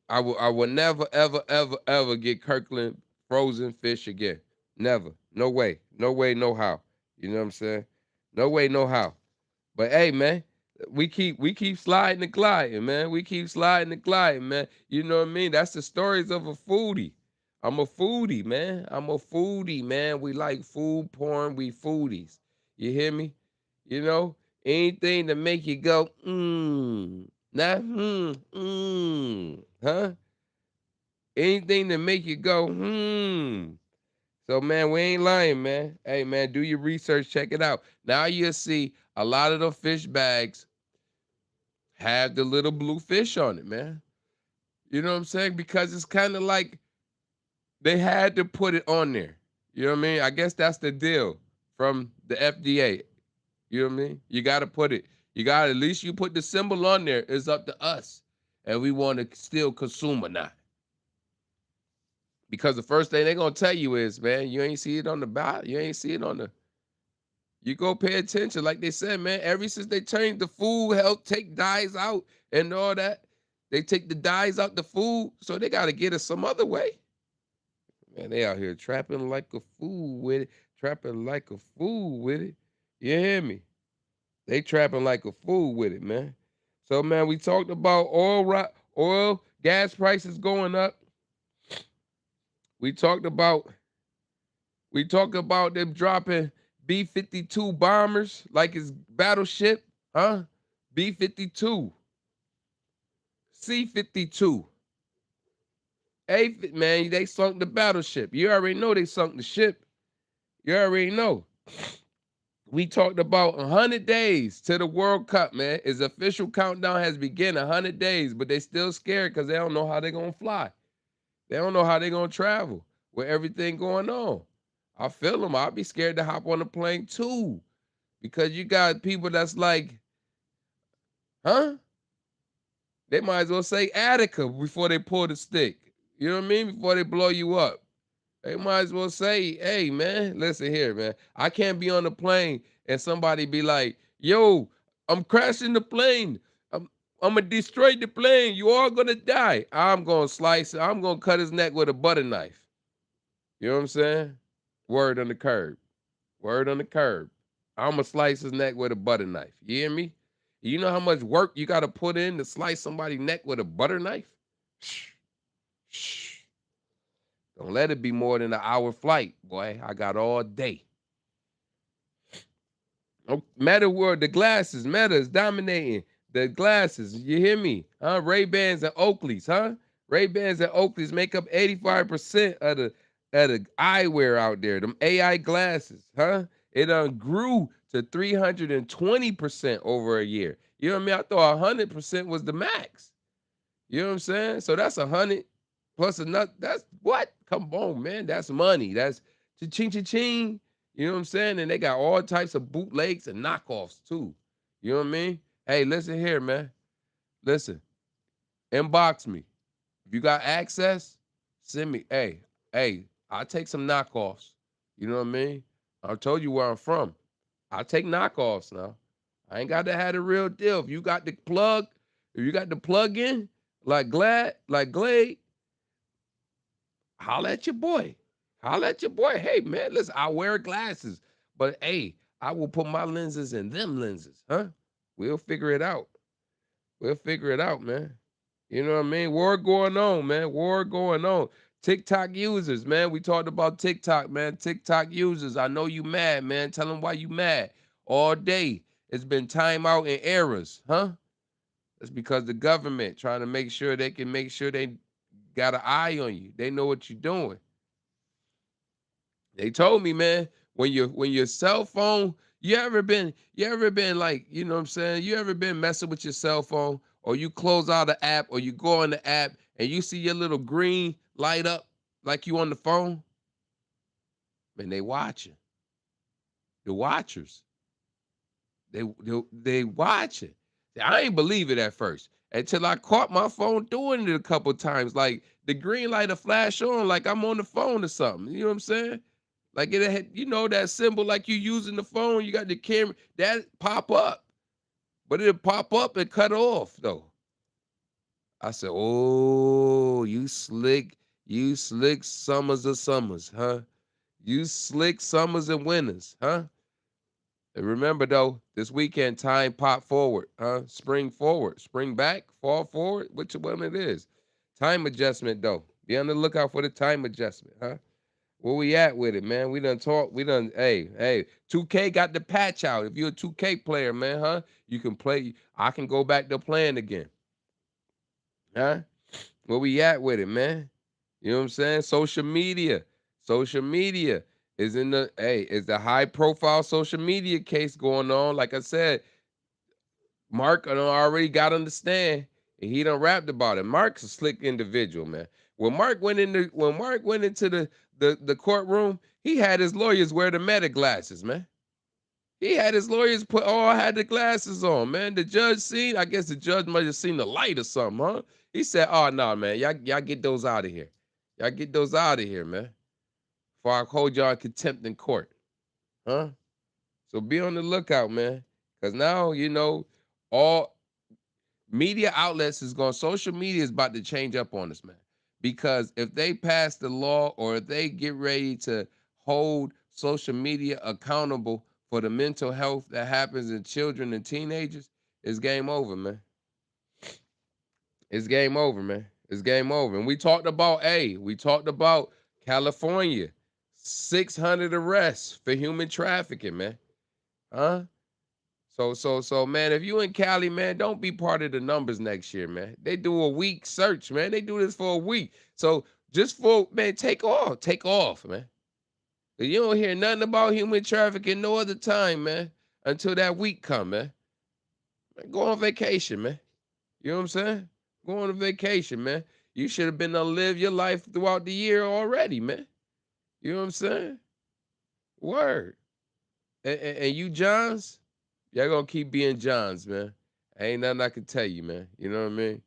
I will never, ever, ever, ever get Kirkland frozen fish again. Never. No way. No way, no how. You know what I'm saying? No way, no how. But hey, man, we keep sliding and gliding, man. We keep sliding and gliding, man. You know what I mean? That's the stories of a foodie. I'm a foodie, man. I'm a foodie, man. We like food porn. We foodies. You hear me? You know, anything to make you go, not huh? Anything to make you go, So, man, we ain't lying, man. Hey, man, do your research. Check it out. Now you'll see a lot of the fish bags have the little blue fish on it, man. You know what I'm saying? Because it's kind of like they had to put it on there. You know what I mean? I guess that's the deal from the FDA. You know what I mean? You got to put it. You got to, at least you put the symbol on there. It's up to us. And we want to still consume or not. Because the first thing they're going to tell you is, man, you ain't see it on the bottle. You ain't see it on the, you go pay attention. Like they said, man, ever since they changed the food, help take dyes out and all that, they take the dyes out the food. So they got to get it some other way. Man, they out here trapping like a fool with it. Trapping like a fool with it. You hear me? They trapping like a fool with it, man. So, man, we talked about oil, gas prices going up. We talked about them dropping B-52 bombers like it's battleship, huh? B-52, C-52. Man, they sunk the battleship. You already know they sunk the ship. You already know. We talked about 100 days to the World Cup, man. Its official countdown has begun 100 days, but they still scared because they don't know how they're going to fly. They don't know how they're going to travel with everything going on. I feel them. I'll be scared to hop on a plane too because you got people that's like, huh? They might as well say Attica before they pull the stick. You know what I mean? Before they blow you up. They might as well say, hey, man, listen here, man. I can't be on the plane and somebody be like, yo, I'm crashing the plane. I'm going to destroy the plane. You all going to die. I'm going to slice it. I'm going to cut his neck with a butter knife. You know what I'm saying? Word on the curb. Word on the curb. I'm going to slice his neck with a butter knife. You hear me? You know how much work you got to put in to slice somebody's neck with a butter knife? Shh. Shh. Don't let it be more than an hour flight, boy. I got all day. Oh, Meta World, the glasses. Meta is dominating the glasses. You hear me? Huh? Ray-Bans and Oakleys, huh? Ray-Bans and Oakleys make up 85% of the eyewear out there. Them AI glasses, huh? It grew to 320% over a year. You know what I mean? I thought 100% was the max. You know what I'm saying? So that's 100 plus another. That's what? Come on, man. That's money. That's cha-ching, cha-ching. You know what I'm saying? And they got all types of bootlegs and knockoffs too. You know what I mean? Hey, listen here, man. Listen, inbox me. If you got access, send me. Hey, I'll take some knockoffs. You know what I mean? I told you where I'm from. I take knockoffs now. I ain't got to have the real deal. If you got the plug, if you got the plug in, like Glade, holla at your boy. Holla at your boy. Hey, man, listen, I wear glasses, but hey, I will put my lenses in them lenses, huh? We'll figure it out. We'll figure it out, man. You know what I mean? War going on, man. War going on. TikTok users, man. We talked about TikTok, man. TikTok users. I know you mad, man. Tell them why you mad. All day. It's been timeout and errors, huh? That's because the government trying to make sure they can make sure they got an eye on you. They know what you're doing. They told me, man, when your cell phone, You ever been like, you know what I'm saying? You ever been messing with your cell phone, or you close out the app, or you go on the app and you see your little green light up like you on the phone? Man, they watching. The watchers. They watching. I ain't believe it at first until I caught my phone doing it a couple times. Like the green light will flash on like I'm on the phone or something. You know what I'm saying? Like it had, you know, that symbol like you using the phone, you got the camera, that pop up. But it'll pop up and cut off though. I said, "Oh, you slick summers of summers, huh? You slick summers and winters, huh?" And remember though, this weekend time pop forward, huh? Spring forward, spring back, fall forward, which one it is. Time adjustment though. Be on the lookout for the time adjustment, huh? Where we at with it, man? We done talk. We done. Hey. 2K got the patch out. If you're a 2K player, man, huh? You can play. I can go back to playing again, huh? Where we at with it, man? You know what I'm saying? Social media. Social media is in the is the high profile social media case going on. Like I said, Mark done already got understand, and he done rapped about it. Mark's a slick individual, man. When Mark went into the courtroom, he had his lawyers wear the meta glasses, man. He had his lawyers had the glasses on, man. The judge seen, I guess the judge might have seen the light or something, huh? He said, "Oh no, man, y'all get those out of here. Y'all get those out of here, man. Before I hold y'all in contempt in court, huh?" So be on the lookout, man. Cause now, you know, all media outlets is going, social media is about to change up on us, man. Because if they pass the law or if they get ready to hold social media accountable for the mental health that happens in children and teenagers, it's game over, man. It's game over, man. It's game over. And we talked about California, 600 arrests for human trafficking, man. Huh? So, man, if you in Cali, man, don't be part of the numbers next year, man. They do a week search, man. They do this for a week. So just for, man, take off, man. You don't hear nothing about human trafficking no other time, man, until that week come, man. Go on vacation, man. You know what I'm saying? Go on a vacation, man. You should have been to live your life throughout the year already, man. You know what I'm saying? Word. And you Johns, y'all gonna keep being Johns, man. Ain't nothing I can tell you, man. You know what I mean?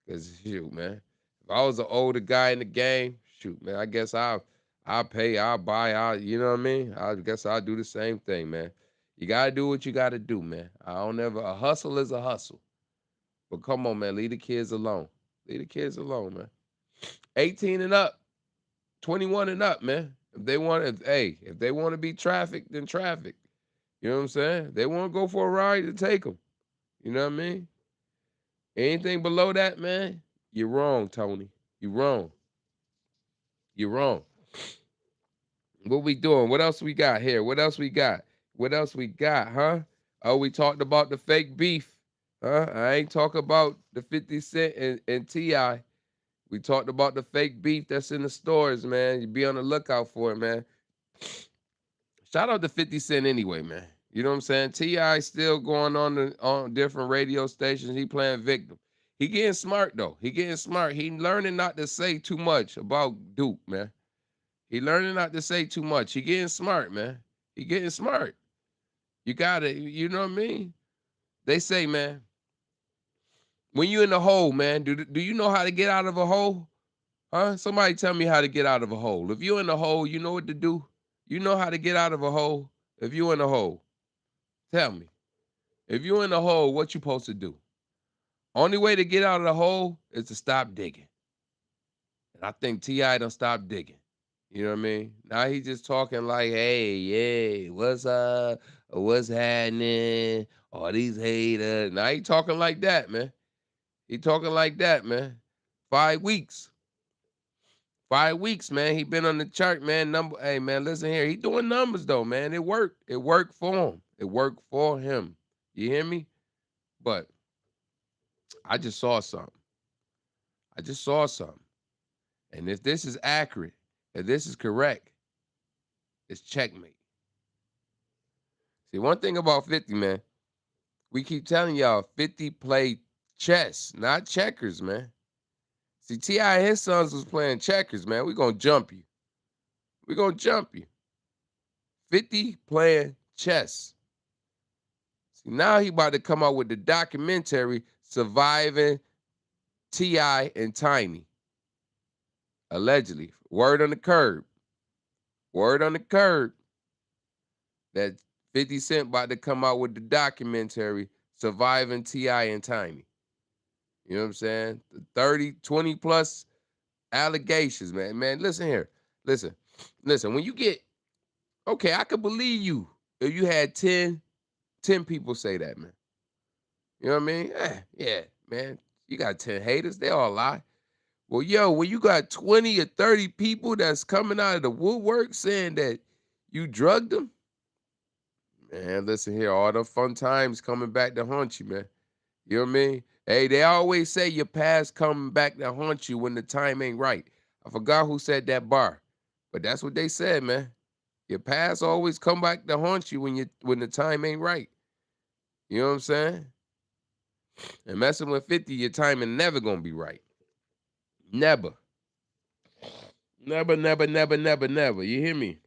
Cause shoot, man. If I was an older guy in the game, shoot, man, I guess I'll pay, I'll buy, you know what I mean? I guess I'll do the same thing, man. You gotta do what you gotta do, man. I don't ever a hustle is a hustle. But come on, man, leave the kids alone. Leave the kids alone, man. 18 and up, 21 and up, man. If they want to be trafficked, then traffic. You know what I'm saying? They want to go for a ride to take them. You know what I mean? Anything below that, man, you're wrong, Tony. You're wrong. You're wrong. What we doing? What else we got here? What else we got? What else we got, huh? Oh, we talked about the fake beef. Huh? I ain't talking about the 50 Cent and T.I. We talked about the fake beef that's in the stores, man. You be on the lookout for it, man. Shout out to 50 Cent anyway, man. You know what I'm saying? T.I. still going on different radio stations. He playing victim. He getting smart though. He getting smart. He learning not to say too much about Duke, man. He learning not to say too much. He getting smart, man. He getting smart. You gotta, you know what I mean? They say, man, when you in the hole, man, do you know how to get out of a hole? Huh? Somebody tell me how to get out of a hole. If you're in a hole, you know what to do. You know how to get out of a hole. If you're in a hole, tell me. If you're in a hole, what you supposed to do? Only way to get out of the hole is to stop digging. And I think T.I. done stopped digging. You know what I mean? Now he just talking like, hey, yeah, what's up? What's happening? All these haters. Now he talking like that, man. He talking like that, man. 5 weeks. 5 weeks, man. He been on the chart, man. Hey, man, listen here. He doing numbers though, man. It worked. It worked for him. It worked for him. You hear me? But I just saw something. I just saw something. And if this is accurate, if this is correct, it's checkmate. See, one thing about 50, man, we keep telling y'all 50 played chess, not checkers, man. See, T.I. and his sons was playing checkers, man. We gonna jump you. We gonna jump you. 50 playing chess. See, now he about to come out with the documentary Surviving T.I. and Tiny. Allegedly. Word on the curb. Word on the curb that 50 Cent about to come out with the documentary Surviving T.I. and Tiny. You know what I'm saying? 30, 20 plus allegations, man. Man, listen here. Listen. Listen, when you get, okay, I could believe you if you had 10 people say that, man. You know what I mean? Yeah, man. You got 10 haters, they all lie. Well, yo, when you got 20 or 30 people that's coming out of the woodwork saying that you drugged them, man, listen here, all the fun times coming back to haunt you, man. You know what I mean? Hey, they always say your past coming back to haunt you when the time ain't right. I forgot who said that bar, but that's what they said, man. Your past always come back to haunt you when the time ain't right. You know what I'm saying? And messing with 50, your timing never gonna be right. Never. Never, never, never, never, never. You hear me?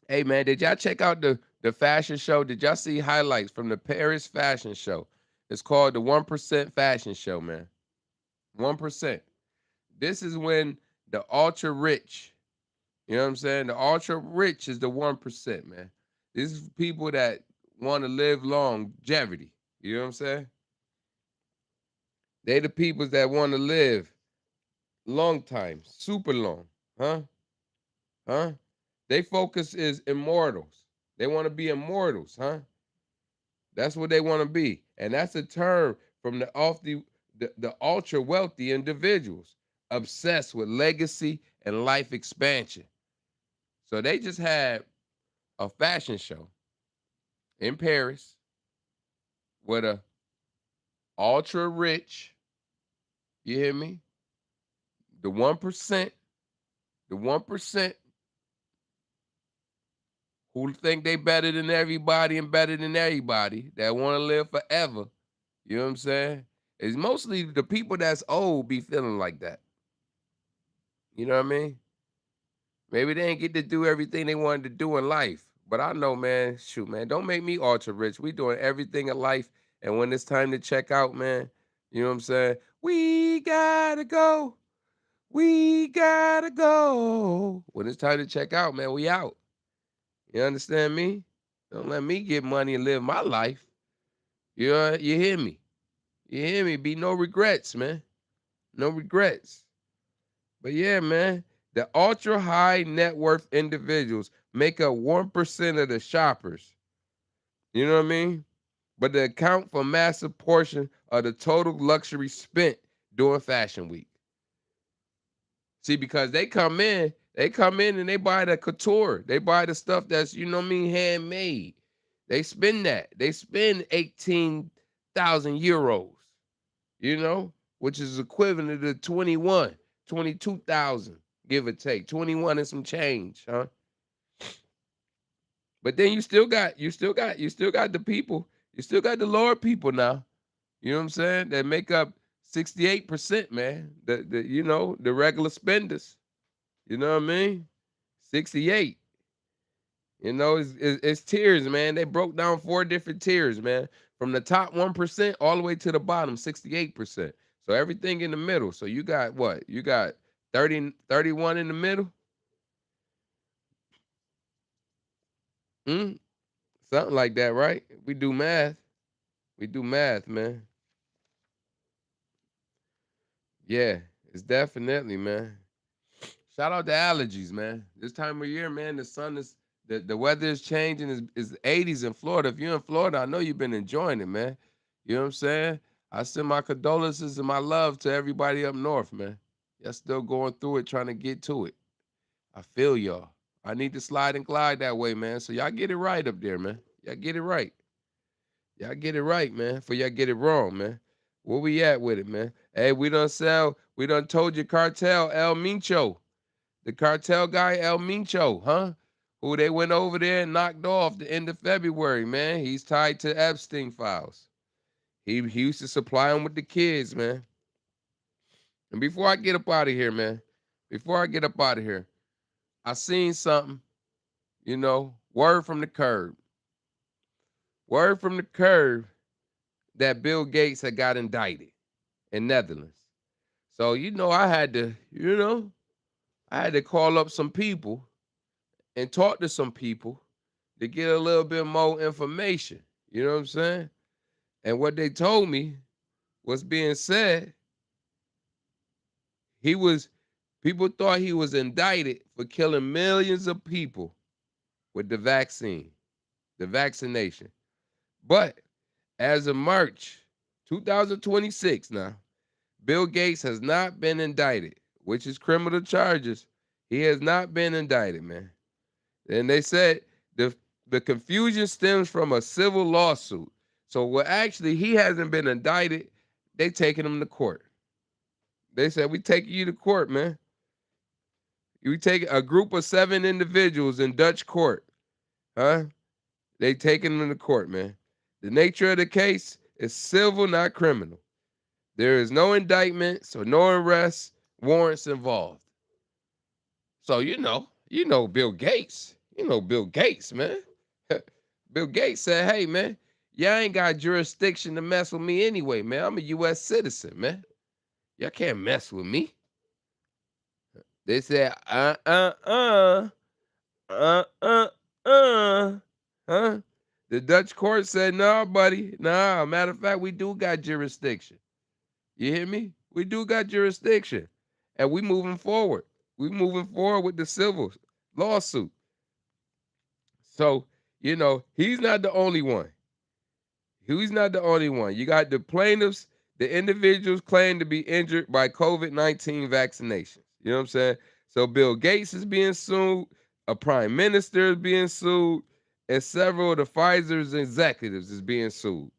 Hey man, did y'all check out the fashion show? Did y'all see highlights from the Paris fashion show? It's called the 1% fashion show, man. 1%. This is when the ultra rich, you know what I'm saying? The ultra rich is the 1%, man. This is people that want to live longevity. You know what I'm saying? They the people that want to live long time, super long. Huh? Huh? They focus is immortals. They want to be immortals, huh? That's what they want to be. And that's a term from the ultra wealthy individuals obsessed with legacy and life expansion. So they just had a fashion show in Paris with a ultra rich, you hear me? The 1%, the 1% who think they better than everybody and better than everybody that want to live forever. You know what I'm saying? It's mostly the people that's old be feeling like that. You know what I mean? Maybe they ain't get to do everything they wanted to do in life. But I know, man, shoot, man, don't make me ultra rich. We doing everything in life. And when it's time to check out, man, you know what I'm saying? We gotta go. We gotta go. When it's time to check out, man, we out. You understand me? Don't let me get money and live my life. You hear me? You hear me? Be no regrets, man. No regrets. But yeah, man, the ultra high net worth individuals make up 1% of the shoppers. You know what I mean? But they account for massive portion of the total luxury spent during Fashion Week. See, because they come in and they buy the couture. They buy the stuff that's, you know what I mean, handmade. They spend that. They spend 18,000 euros, you know, which is equivalent to 22,000, give or take. 21 and some change, huh? But then you still got the people, you still got the lower people now. You know what I'm saying? That make up 68%, man. The regular spenders. You know what I mean? 68. You know, it's tiers, man. They broke down 4 different tiers, man. From the top 1% all the way to the bottom, 68%. So everything in the middle. So you got what? You got 30, 31 in the middle? Hmm? Something like that, right? We do math. We do math, man. Yeah, it's definitely, man. Shout out to allergies, man. This time of year, man, the weather is changing. It's 80s in Florida. If you're in Florida, I know you've been enjoying it, man. You know what I'm saying? I send my condolences and my love to everybody up north, man. Y'all still going through it, trying to get to it. I feel y'all. I need to slide and glide that way, man. So y'all get it right up there, man. Y'all get it right. Y'all get it right, man. For y'all get it wrong, man. Where we at with it, man? Hey, we done told you cartel El Mincho. The cartel guy El Mincho, huh? who they went over there and knocked off the end of February, man. He's tied to Epstein files. He used to supply them with the kids, man. And before I get up out of here, man, before I get up out of here, I seen something, word from the curb. Word from the curb that Bill Gates had got indicted in Netherlands. So, I had to call up some people and talk to some people to get a little bit more information. You know what I'm saying? And what they told me was being said, people thought he was indicted for killing millions of people with the vaccine, the vaccination. But as of March 2026 now, Bill Gates has not been indicted, which is criminal charges. He has not been indicted, man. And they said the confusion stems from a civil lawsuit. So, well, actually, he hasn't been indicted. They taking him to court. They said, we taking you to court, man. We take a group of 7 individuals in Dutch court. Huh? They taking them to court, man. The nature of the case is civil, not criminal. There is no indictment, so no arrest warrants involved. So, Bill Gates. Bill Gates, man. Bill Gates said, hey, man, y'all ain't got jurisdiction to mess with me anyway, man. I'm a U.S. citizen, man. Y'all can't mess with me. They said, uh. Huh? The Dutch court said, no, buddy. Nah, matter of fact, we do got jurisdiction. You hear me? We do got jurisdiction. And we moving forward. We moving forward with the civil lawsuit. So, he's not the only one. He's not the only one. You got the plaintiffs, the individuals claimed to be injured by COVID-19 vaccinations. You know what I'm saying? So Bill Gates is being sued, a prime minister is being sued, and several of the Pfizer's executives is being sued.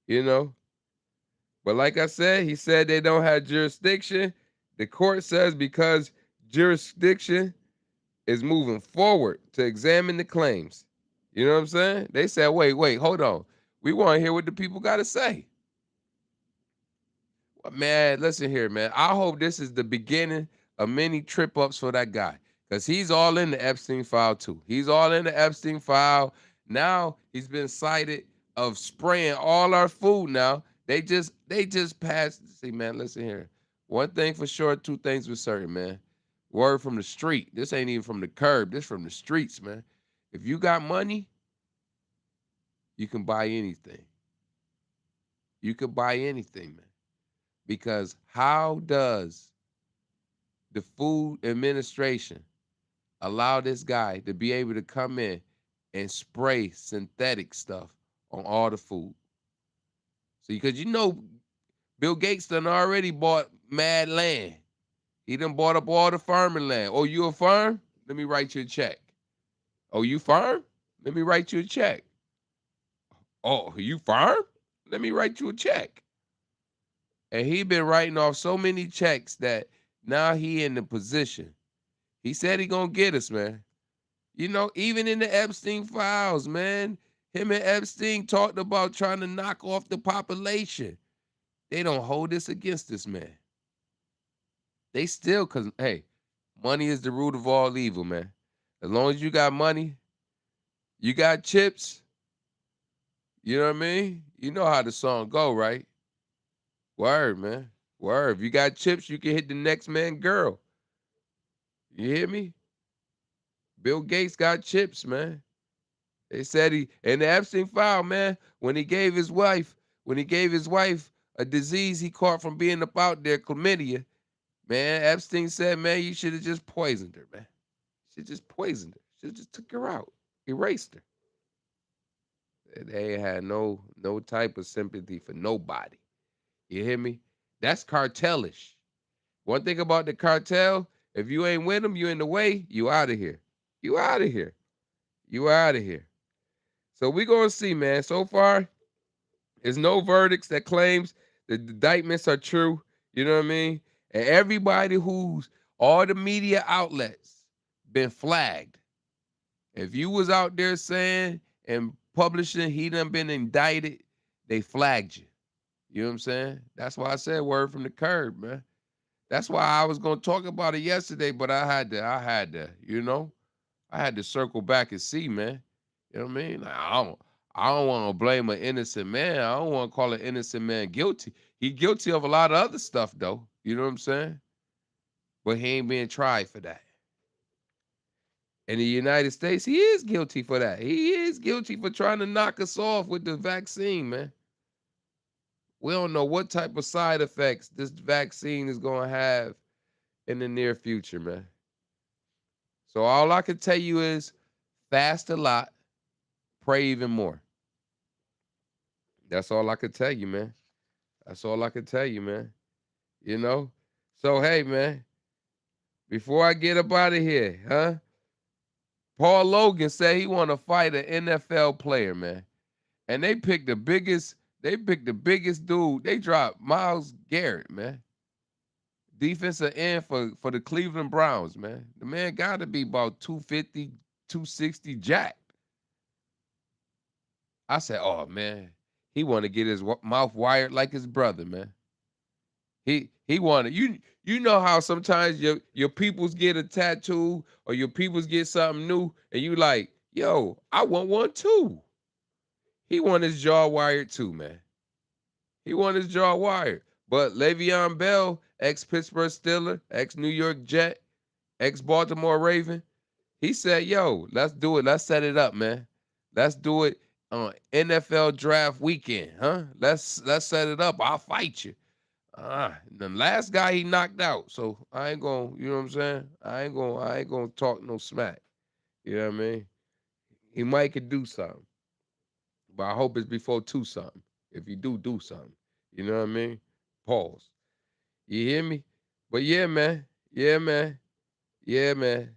But like I said, he said they don't have jurisdiction. The court says because jurisdiction is moving forward to examine the claims. You know what I'm saying? They said, wait, hold on. We want to hear what the people got to say. Well, man, listen here, man. I hope this is the beginning of many trip ups for that guy, because he's all in the Epstein file too. He's all in the Epstein file. Now he's been cited of spraying all our food now. They just passed. See, man, listen here. One thing for sure, 2 things for certain, man. Word from the street. This ain't even from the curb. This from the streets, man. If you got money, you can buy anything. You can buy anything, man. Because how does the Food Administration allow this guy to be able to come in and spray synthetic stuff on all the food? See, because Bill Gates done already bought mad land. He done bought up all the farming land. Oh, you a farm? Let me write you a check. Oh, you farm? Let me write you a check. Oh, you farm? Let me write you a check. And he been writing off so many checks that now he in the position. He said he gonna get us, man. Even in the Epstein files, man, him and Epstein talked about trying to knock off the population. They don't hold this against this man. They still, because, hey, money is the root of all evil, man. As long as you got money, you got chips, you know what I mean? You know how the song go, right? Word, man. Word. If you got chips, you can hit the next man girl. You hear me? Bill Gates got chips, man. They said in the Epstein file, man, when he gave his wife a disease he caught from being up out there, chlamydia, man, Epstein said, man, you should have just poisoned her, man. Should have just poisoned her. Should have just took her out, erased her. They had no type of sympathy for nobody. You hear me? That's cartelish. One thing about the cartel, if you ain't with them, you in the way, you out of here. You out of here. You out of here. So we gonna see, man. So far, there's no verdicts that claims the indictments are true. You know what I mean? And everybody all the media outlets been flagged. If you was out there saying and publishing he done been indicted, they flagged you. You know what I'm saying? That's why I said word from the curb, man. That's why I was gonna talk about it yesterday, but I had to circle back and see, man. You know what I mean? Like, I don't want to blame an innocent man. I don't want to call an innocent man guilty. He guilty of a lot of other stuff, though. You know what I'm saying? But he ain't being tried for that. In the United States, he is guilty for that. He is guilty for trying to knock us off with the vaccine, man. We don't know what type of side effects this vaccine is going to have in the near future, man. So all I can tell you is fast a lot, pray even more. That's all I could tell you, man. That's all I could tell you, man. You know? So hey, man, before I get up out of here, huh? Paul Logan said he want to fight an NFL player, man. And they picked the biggest dude. They dropped Myles Garrett, man. Defensive end for the Cleveland Browns, man. The man got to be about 250, 260 jack. I said, oh, man, he want to get his mouth wired like his brother, man. He wanted you know how sometimes your peoples get a tattoo or your peoples get something new and you like, yo, I want one too. He want his jaw wired too, man. He want his jaw wired. But Le'Veon Bell, ex-Pittsburgh Steeler, ex-New York Jet, ex-Baltimore Raven, he said, yo, let's do it. Let's set it up, man. Let's do it on NFL draft weekend, huh? Let's set it up. I'll fight you. The last guy he knocked out, so I ain't gonna, you know what I'm saying? I ain't gonna talk no smack. You know what I mean? He might could do something, but I hope it's before two something. If you do something, you know what I mean? Pause. You hear me? But yeah, man. Yeah, man. Yeah, man.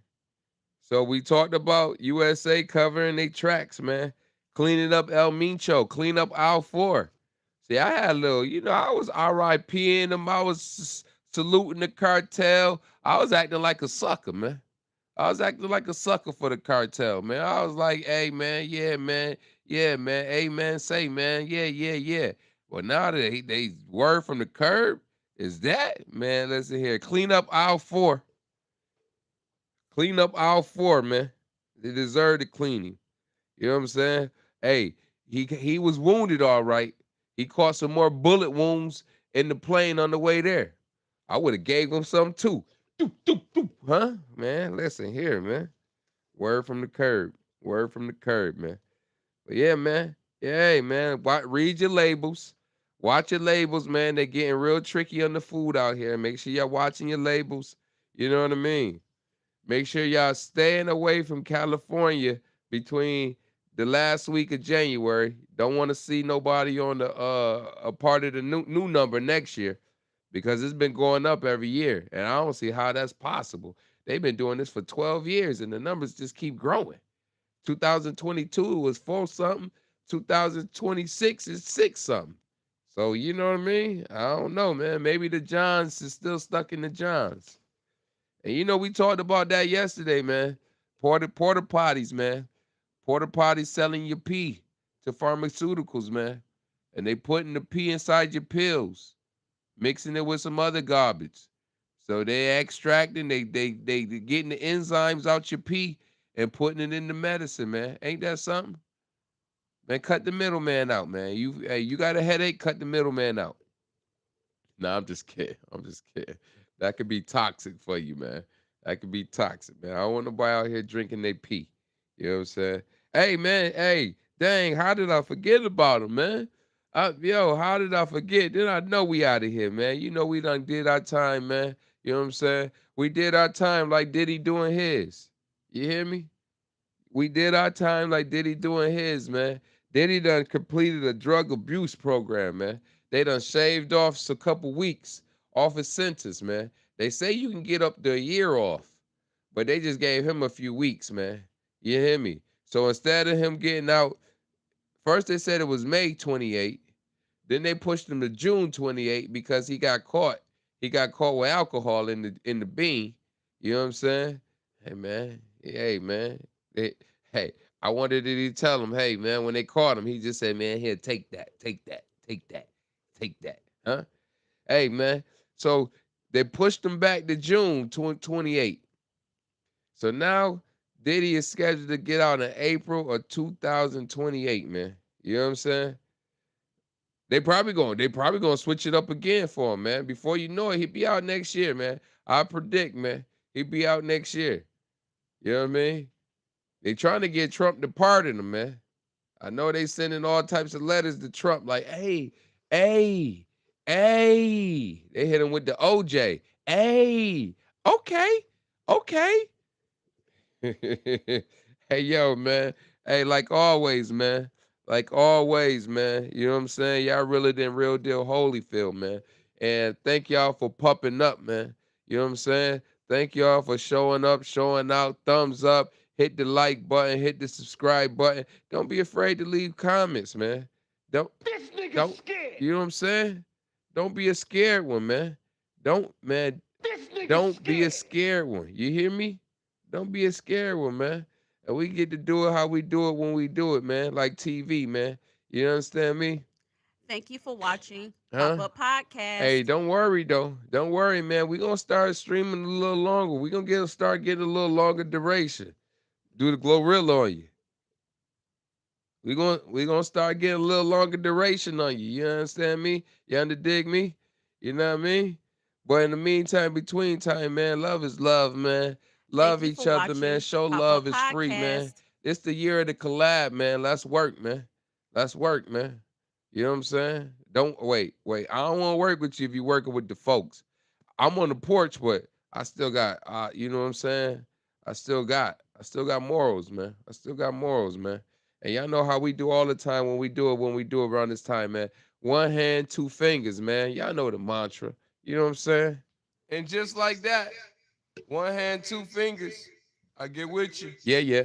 So we talked about USA covering their tracks, man. Cleaning up El Mincho, clean up aisle 4. See, I had a little, I was RIPing them. I was saluting the cartel. I was acting like a sucker, man. I was acting like a sucker for the cartel, man. I was like, hey, man, yeah, man, amen, say, man, yeah. Well, now they word from the curb is that, man, listen here. Clean up aisle 4. Clean up aisle 4, man. They deserve the cleaning. You know what I'm saying? Hey, he was wounded all right. He caught some more bullet wounds in the plane on the way there. I would have gave him some too. Doop, doop, doop. Huh? Man, listen here, man. Word from the curb. Word from the curb, man. But yeah, man. Yeah, hey, man. Read your labels. Watch your labels, man. They're getting real tricky on the food out here. Make sure y'all watching your labels. You know what I mean? Make sure y'all staying away from California between the last week of January. Don't want to see nobody on the a part of the new number next year because it's been going up every year, and I don't see how that's possible. They've been doing this for 12 years, and the numbers just keep growing. 2022 was 4 something. 2026 is 6 something. So you know what I mean? I don't know, man. Maybe the Johns is still stuck in the Johns. And we talked about that yesterday, man. Porta potties, man. Porta potties selling your pee to pharmaceuticals, man. And they putting the pee inside your pills, mixing it with some other garbage. So they extracting, they getting the enzymes out your pee and putting it in the medicine, man. Ain't that something? Man, cut the middleman out, man. You got a headache, cut the middleman out. No, I'm just kidding. I'm just kidding. That could be toxic for you, man. That could be toxic, man. I don't want nobody out here drinking they pee. You know what I'm saying? Hey, man. Hey, dang, how did I forget about him, man? How did I forget? Then I know we out of here, man. We done did our time, man. You know what I'm saying? We did our time like Diddy doing his. You hear me? We did our time like Diddy doing his, man. Diddy done completed a drug abuse program, man. They done shaved off a couple weeks off his sentence, man. They say you can get up to a year off, but they just gave him a few weeks, man. You hear me? So instead of him getting out, first they said it was May 28th. Then they pushed him to June 28th because he got caught. He got caught with alcohol in the bean. You know what I'm saying? Hey man. Hey, I wanted to tell him, hey man, when they caught him, he just said, man, here, take that, take that, take that, take that. Huh? Hey man. So they pushed him back to June 2028. So now Diddy is scheduled to get out in April of 2028, man. You know what I'm saying? They probably gonna switch it up again for him, man. Before you know it, he'll be out next year, man. I predict, man, he'll be out next year. You know what I mean? They trying to get Trump to pardon him, man. I know they sending all types of letters to Trump, like, hey, hey, hey. They hit him with the OJ. Hey, okay, okay. Hey, yo, man. Hey, like always, man. Like always, man. You know what I'm saying? Y'all really did real deal Holyfield, man. And thank y'all for pumping up, man. You know what I'm saying? Thank y'all for showing up, showing out, thumbs up, hit the like button, hit the subscribe button. Don't be afraid to leave comments, man. Don't, This nigga don't, scared. you know what I'm saying? Don't be a scared one, man. Don't, man, This nigga don't be a scared. scared one. You hear me? Don't be a scared one, man. And we get to do it how we do it when we do it, man. Like TV, man. You understand me? Thank you for watching Pop Huh? Up Hey, Podcast. don't worry though. Don't worry, man. We gonna start streaming a little longer. We gonna start getting a little longer duration. Do the Glorilla on you. We gonna start getting a little longer duration on you. You understand me? You underdig me? You know what I mean? But in the meantime, between time, man, love is love, man. Thank Love you for each other, man. watching Show Pop love Up is free, man. Podcast. It's the year of the collab, man. Let's work, man. Let's work, man. You know what I'm saying? Don't wait. I don't want to work with you if you're working with the folks. I'm on the porch, but I still got you know what I'm saying? I still got morals, man. I still got morals, man. And y'all know how we do all the time when we do it around this time, man. One hand, two fingers, man. Y'all know the mantra. You know what I'm saying? And just like that, one hand, two fingers. I get with you. Yeah, yeah.